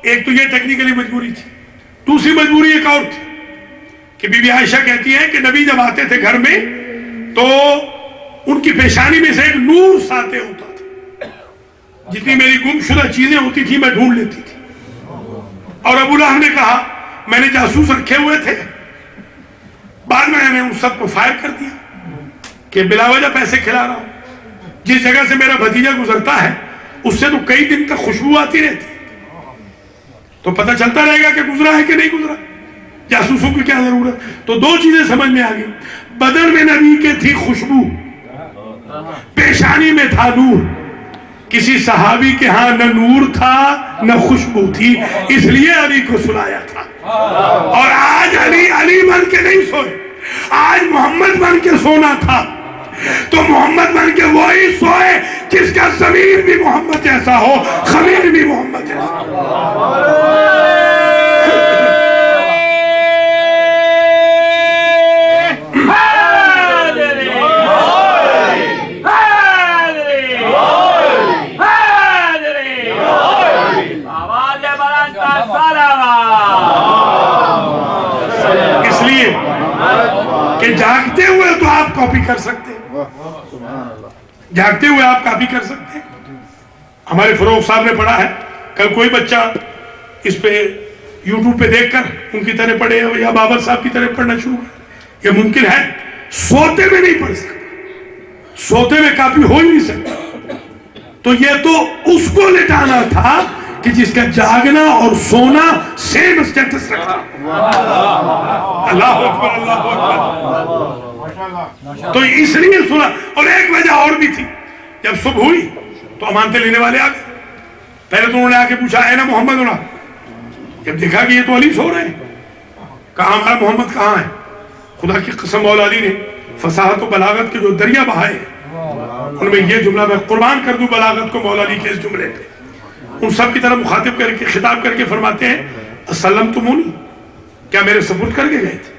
Speaker 1: ایک تو یہ ٹیکنیکلی مجبوری تھی. دوسری مجبوری ایک اور تھی کہ بی بی عائشہ کہتی ہے کہ نبی جب آتے تھے گھر میں تو ان کی پیشانی میں سے ایک نور ساطع ہوتا تھا. جتنی میری گم شدہ چیزیں ہوتی تھی میں ڈھونڈ لیتی تھی. اور ابو لہب نے کہا میں نے جاسوس رکھے ہوئے تھے، بعد میں نے ان سب کو فائر کر دیا کہ بلا وجہ پیسے کھلا رہا ہوں. جس جگہ سے میرا بھتیجا گزرتا ہے اس سے تو کئی دن تک خوشبو آتی رہتی، تو پتہ چلتا رہے گا کہ گزرا ہے کہ نہیں گزرا. جاسوسوں کی کیا ضرورت. تو دو چیزیں سمجھ میں آ گئی، بدن میں نبی کے تھی خوشبو، پیشانی میں تھا نور. کسی صحابی کے ہاں نہ نور تھا نہ خوشبو تھی، اس لیے علی کو سلایا تھا. اور آج علی بن کے نہیں سوئے، آج محمد بن کے سونا تھا. تو محمد بن کے وہی سوئے جس کا ضمیر بھی محمد جیسا ہو، خمیر بھی محمد جیسا ہو. اس لیے کہ جاگتے ہوئے تو آپ کاپی کر سکتے ہیں، جاگتے ہوئے آپ کاپی کر سکتے ہیں. ہمارے فروغ صاحب نے پڑھا ہے، کل کوئی بچہ اس پہ یوٹیوب پہ دیکھ کر ان کی طرح پڑھے یا بابر صاحب کی طرح پڑھنا شروع کرے، یہ ممکن ہے. سوتے میں نہیں پڑھ سکتا، سوتے میں کاپی ہو ہی نہیں سکتا. تو یہ تو اس کو لٹانا تھا کہ جس کا جاگنا اور سونا سیم اسٹیٹس رکھتا. اللہ اکبر اللہ اکبر. تو اس لیے سنا. اور ایک وجہ اور بھی تھی، جب صبح ہوئی تو امانتیں لینے والے آ گئے. پہلے تو انہوں نے آ کے پوچھا اے نا محمد ہونا. جب دیکھا کہ یہ تو علی سو رہے ہیں، کہا ہمارا محمد کہاں ہے؟ خدا کی قسم مولا علی نے فصاحت و بلاغت کے جو دریا بہائے ہیں ان میں یہ جملہ میں قربان کر دوں بلاغت کو مولا علی کے اس جملے پہ. ان سب کی طرف مخاطب کر کے خطاب کر کے فرماتے ہیں اسلم تمونی، کیا میرے سپرد کر کے گئے تھے؟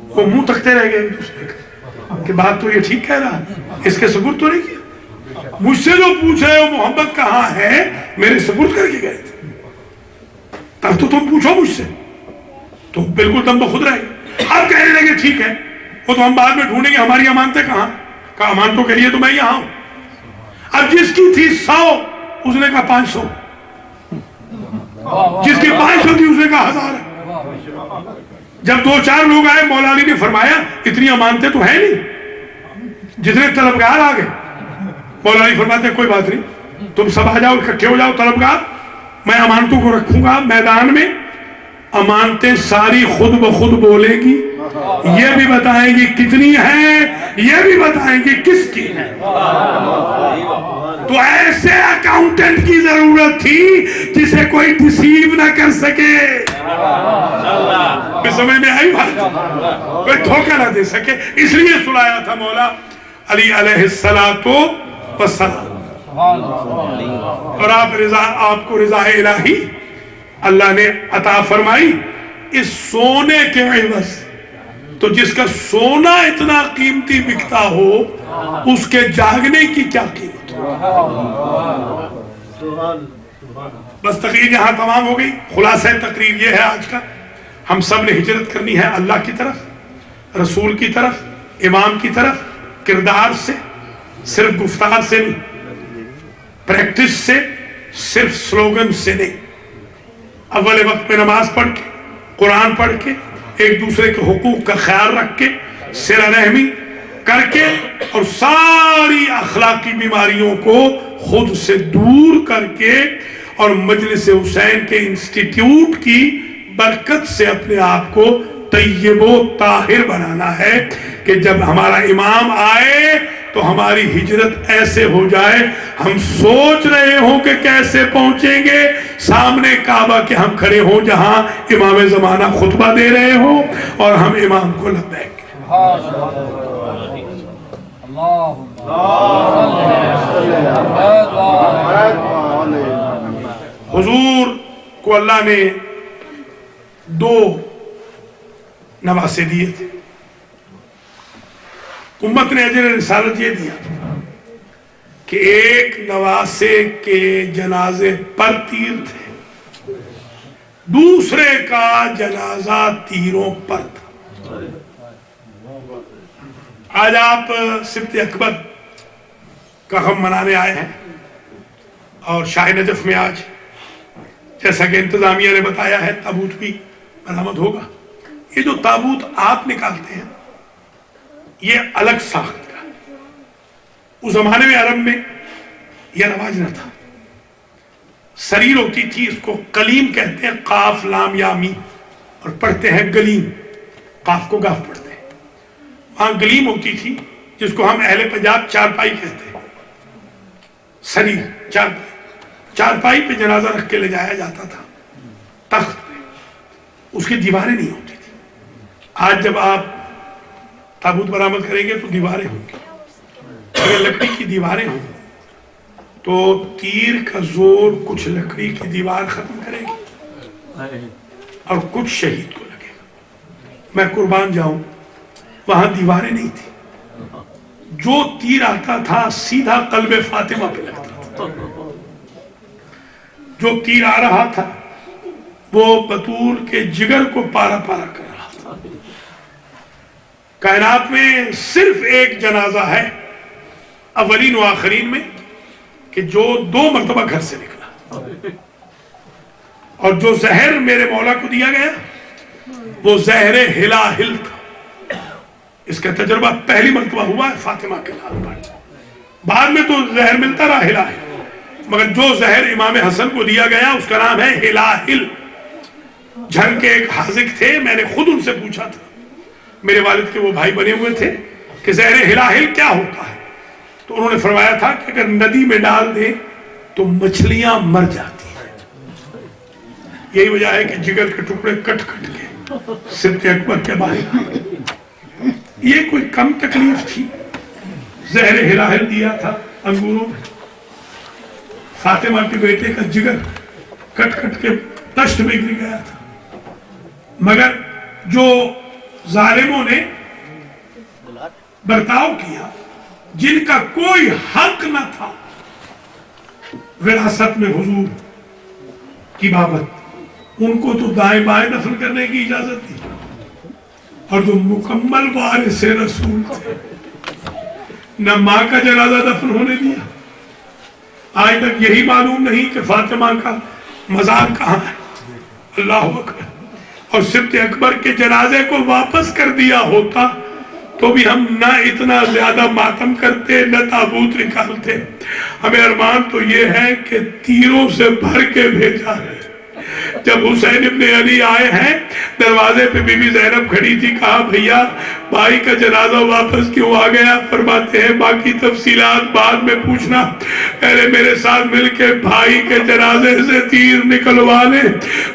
Speaker 1: وہ منہ تکتے رہ گئے ایک دوسرے کا کہ بات تو یہ ٹھیک کہہ رہا ہے، اس کے سپرد تو نہیں کیا. مجھ سے جو پوچھ رہے ہو محمد کہاں ہے، میرے سپرد کر کے گئے تھے. تب تو تم پوچھو مجھ سے. تو بالکل دم بخود رہے گے. اب کہنے لگے ٹھیک ہے وہ تو ہم بعد میں ڈھونڈیں گے، ہماری امانتیں کہاں؟ کہا امانتوں کے لیے تو میں یہاں ہوں. اب جس کی تھی 100 اس نے کہا 500، جس کی 500 تھی اس نے کہا 1000 ہے. جب 2-4 لوگ آئے مولا علی نے فرمایا اتنی امانتیں تو ہیں نہیں، جتنے طلبگار آ گئے. مولا علی فرماتے ہیں کوئی بات نہیں، تم سب آ جاؤ، اکٹھے ہو جاؤ طلبگار، میں امانتوں کو رکھوں گا میدان میں. امانتیں ساری خود بخود بولے گی، یہ بھی بتائیں گی کتنی ہیں، یہ بھی بتائیں گی کس کی ہیں. تو ایسے اکاؤنٹنٹ کی ضرورت تھی جسے کوئی ڈسیو نہ کر سکے. سمجھ میں آئی بات؟ کوئی دھوکہ نہ دے سکے. اس لیے سلایا تھا مولا علی علیہ السلام. اور آپ کو رضا الہی اللہ نے عطا فرمائی اس سونے کے عوض. تو جس کا سونا اتنا قیمتی بکتا ہو اس کے جاگنے کی کیا قیمت ہو. بس تقریر یہاں تمام ہو گئی. خلاصہ تقریر یہ ہے آج کا، ہم سب نے ہجرت کرنی ہے اللہ کی طرف، رسول کی طرف، امام کی طرف، کردار سے، صرف گفتار سے نہیں، پریکٹس سے، صرف سلوگن سے نہیں. اول وقت میں نماز پڑھ کے، قرآن پڑھ کے، ایک دوسرے کے حقوق کا خیال رکھ کے، صلہ رحمی کر کے، اور ساری اخلاقی بیماریوں کو خود سے دور کر کے، اور مجلس حسین کے انسٹیٹیوٹ کی برکت سے اپنے آپ کو طیب و طاہر بنانا ہے کہ جب ہمارا امام آئے تو ہماری ہجرت ایسے ہو جائے ہم سوچ رہے ہوں کہ کیسے پہنچیں گے، سامنے کعبہ کے ہم کھڑے ہوں جہاں امام زمانہ خطبہ دے رہے ہوں اور ہم امام کو لبیک. حضور کو اللہ نے 2 نواسے دیے تھے. امت نے اجر رسالت یہ دیا کہ ایک نواسے کے جنازے پر تیر تھے، دوسرے کا جنازہ تیروں پر تھا. آج آپ سبت اکبر کا غم منانے آئے ہیں اور شاہ نجف میں آج جیسا کہ انتظامیہ نے بتایا ہے تابوت بھی برآمد ہوگا۔ یہ جو تابوت آپ نکالتے ہیں یہ الگ ساخت کا، اس زمانے میں عرب میں یہ رواج نہ تھا۔ سریر ہوتی تھی، اس کو قلیم کہتے ہیں، قاف لام یا میم، اور پڑھتے ہیں گلیم، قاف کو گاف پڑھتے ہیں۔ وہاں گلیم ہوتی تھی جس کو ہم اہل پنجاب چارپائی کہتے ہیں، سریر چارپائی پہ جنازہ رکھ کے لے جایا جاتا تھا، تخت پہ، اس کی دیواریں نہیں ہوتی تھی۔ آج جب آپ تابوت برآمد کریں گے تو دیواریں ہوں گی، اگر لکڑی کی دیواریں ہوں تو تیر کا زور کچھ لکڑی کی دیوار ختم کرے گی اور کچھ شہید کو لگے گا۔ میں قربان جاؤں، وہاں دیواریں نہیں تھی، جو تیر آتا تھا سیدھا قلب فاطمہ پہ لگتا تھا۔ جو تیر آ رہا تھا وہ بطول کے جگر کو پارا پارا کر رہا تھا۔ کائنات میں صرف ایک جنازہ ہے اولین و آخرین میں کہ جو 2 مرتبہ گھر سے نکلا، اور جو زہر میرے مولا کو دیا گیا وہ زہر ہلاہل تھا۔ اس کا تجربہ پہلی مرتبہ ہوا ہے فاطمہ کے لال پر، بعد میں تو زہر ملتا رہا ہلاہل، مگر جو زہر امام حسن کو دیا گیا اس کا نام ہے ہلاہل۔ جھن کے ایک حاذق تھے، میں نے خود ان سے پوچھا تھا، میرے والد کے وہ بھائی بنے ہوئے تھے، کہ زہر ہلاہل کیا ہوتا ہے؟ تو انہوں نے فرمایا تھا کہ اگر ندی میں ڈال دیں تو مچھلیاں مر جاتی ہیں۔ یہی وجہ ہے کہ جگر کے ٹکڑے کٹ کٹ کے سبط اکبر کے باہر، یہ کوئی کم تکلیف تھی؟ زہر ہلاہل دیا تھا انگوروں میں، فاطمہ کے بیٹے کا جگر کٹ کٹ کے تشت میں گر گیا تھا، مگر جو ظالموں نے برتاؤ کیا، جن کا کوئی حق نہ تھا وراثت میں حضور کی بابت، ان کو تو دائیں بائیں دفن کرنے کی اجازت دی، اور جو مکمل وارث رسول تھے نہ ماں کا جنازہ دفن ہونے دیا۔ آج تک یہی معلوم نہیں کہ فاطمہ کا مزار کہاں ہے۔ اللہ اکبر۔ اور سبط اکبر کے جنازے کو واپس کر دیا ہوتا تو بھی ہم نہ اتنا زیادہ ماتم کرتے، نہ تابوت نکالتے۔ ہمیں ارمان تو یہ ہے کہ تیروں سے بھر کے بھیجا ہے۔ جب حسین ابن علی آئے ہیں، دروازے پہ بی بی زینب کھڑی تھی، کہا بھیا بھائی کا جنازہ واپس کیوں آ گیا؟ فرماتے ہیں باقی تفصیلات بعد میں پوچھنا، پہلے میرے ساتھ مل کے بھائی کے جنازے سے تیر نکلوا لے۔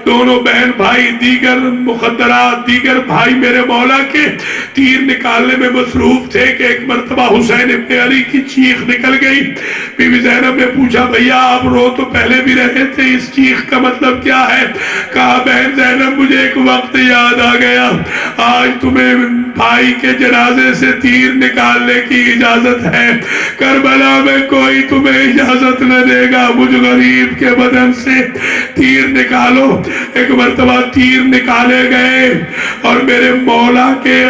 Speaker 1: دونوں بہن بھائی دیگر مخدرات، دیگر بھائی میرے مولا کے تیر نکالنے میں مصروف تھے کہ ایک مرتبہ حسین ابن علی کی چیخ نکل گئی۔ بی بی زینب نے پوچھا بھیا آپ رو تو پہلے بھی رہے تھے، اس چیخ کا مطلب کیا ہے؟ کہا بہن زینب مجھے ایک وقت یاد آ گیا، آج تمہیں بھائی کے جنازے سے تیر نکالنے کی اجازت ہے، کربلا میں کوئی تمہیں اجازت نہ دے گا، مجھ غریب کے بدن سے تیر نکالو۔ ایک مرتبہ تیر نکالے گئے اور میرے مولا کے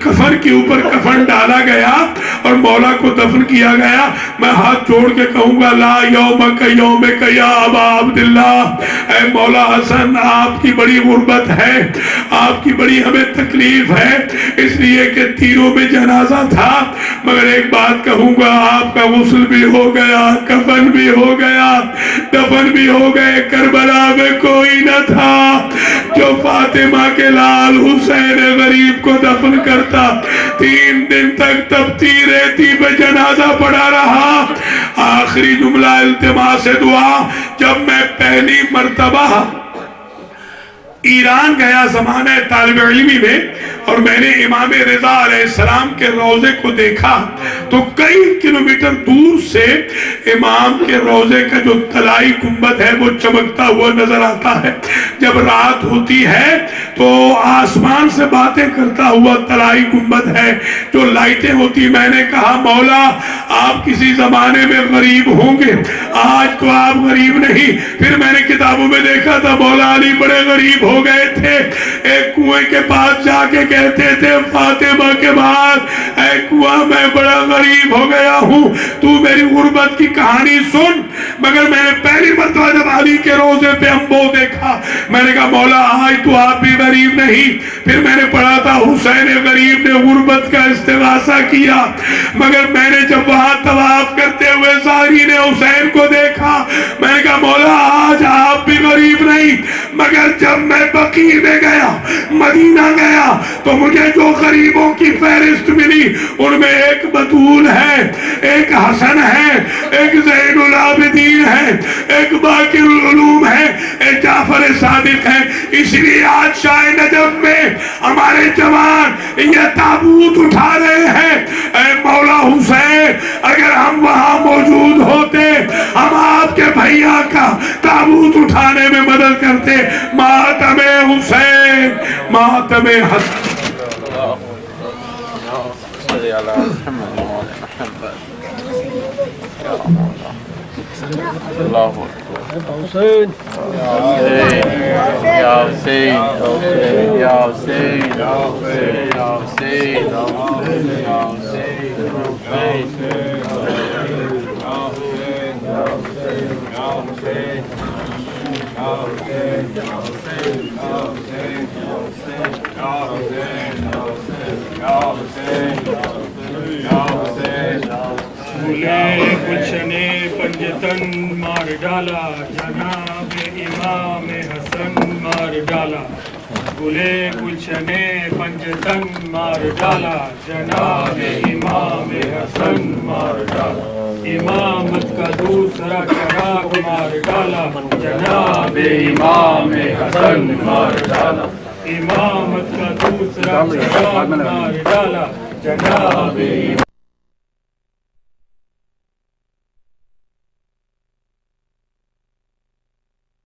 Speaker 1: کفن کے اوپر کفن ڈالا گیا اور مولا کو دفن کیا گیا۔ میں ہاتھ جوڑ کے کہوں گا لا یومک یومک یا ابا عبداللہ، اے مولا حسن آپ کی بڑی غربت ہے، آپ کی بڑی ہمیں تکلیف ہے، اس لیے کہ تیروں میں جنازہ تھا، مگر ایک بات کہوں گا آپ کا غسل بھی ہو گیا، کفن بھی ہو گیا، دفن بھی ہو گئے، کربلا میں کوئی نہ تھا جو فاطمہ کے لال حسین غریب کو دفن کرتا۔ 3 دن تک تپتی رہتی پہ جنازہ پڑا رہا۔ آخری جملہ التماس دعا، جب میں پہلی مرتبہ ایران گیا زمانہ طالب علمی میں اور میں نے امام رضا علیہ السلام کے روضے کو دیکھا تو کئی کلومیٹر دور سے امام کے روضے کا جو طلائی گنبد ہے وہ چمکتا ہوا نظر آتا ہے۔ جب رات ہوتی ہے تو آسمان سے باتیں کرتا ہوا طلائی گنبد ہے جو لائٹیں ہوتی۔ میں نے کہا مولا آپ کسی زمانے میں غریب ہوں گے، آج تو آپ غریب نہیں۔ پھر میں نے کتابوں میں دیکھا تھا مولا علی بڑے غریب ہو گئے تھے، ایک کنویں کے پاس جا کے کہتے تھے فاطمہ کے بعد اے کنواں میں بڑا غریب ہو گیا ہوں، تو میری غربت کی کہانی سن۔ مگر میں نے پہلی مرتبہ مرتبہ جب علی کے روزے پہ ہم وہ دیکھا میں نے کہا مولا آج تو آپ بھی غریب نہیں. پھر میں نے پڑھا تھا حسین غریب نے غربت کا استغاثہ کیا, مگر میں نے جب وہاں طواف کرتے ہوئے زاری نے حسین کو دیکھا میں نے کہا مولا آج آپ بھی غریب نہیں. مگر جب میں بقیع میں گیا مدینہ گیا تو مجھے جو غریبوں کی فہرست ملی ان میں ایک بطول ہے, ایک حسن ہے, ایک زین العابدین ہے, ایک باقر العلوم ہے, ایک جعفر صادق ہے. اس لیے آج شاہ نجف میں ہمارے جوان یہ تابوت اٹھا رہے ہیں. اے مولا حسین اگر ہم وہاں موجود ہوتے ہم آپ کے بھیا کا تابوت اٹھانے میں مدد کرتے. ماتم حسین ماتم حسن.
Speaker 2: حسین یا حسین یا حسین یا حسین یا
Speaker 3: گلشن پنجتن مار ڈالا جناب امام حسن مار ڈالا. گلے گلشن پنجتن مار ڈالا جناب امام حسن مار ڈالا. امامت کا دوسرا چراغ مار ڈالا جناب امام حسن مار ڈالا. امامت کا دوسرا چراغ مار ڈالا جناب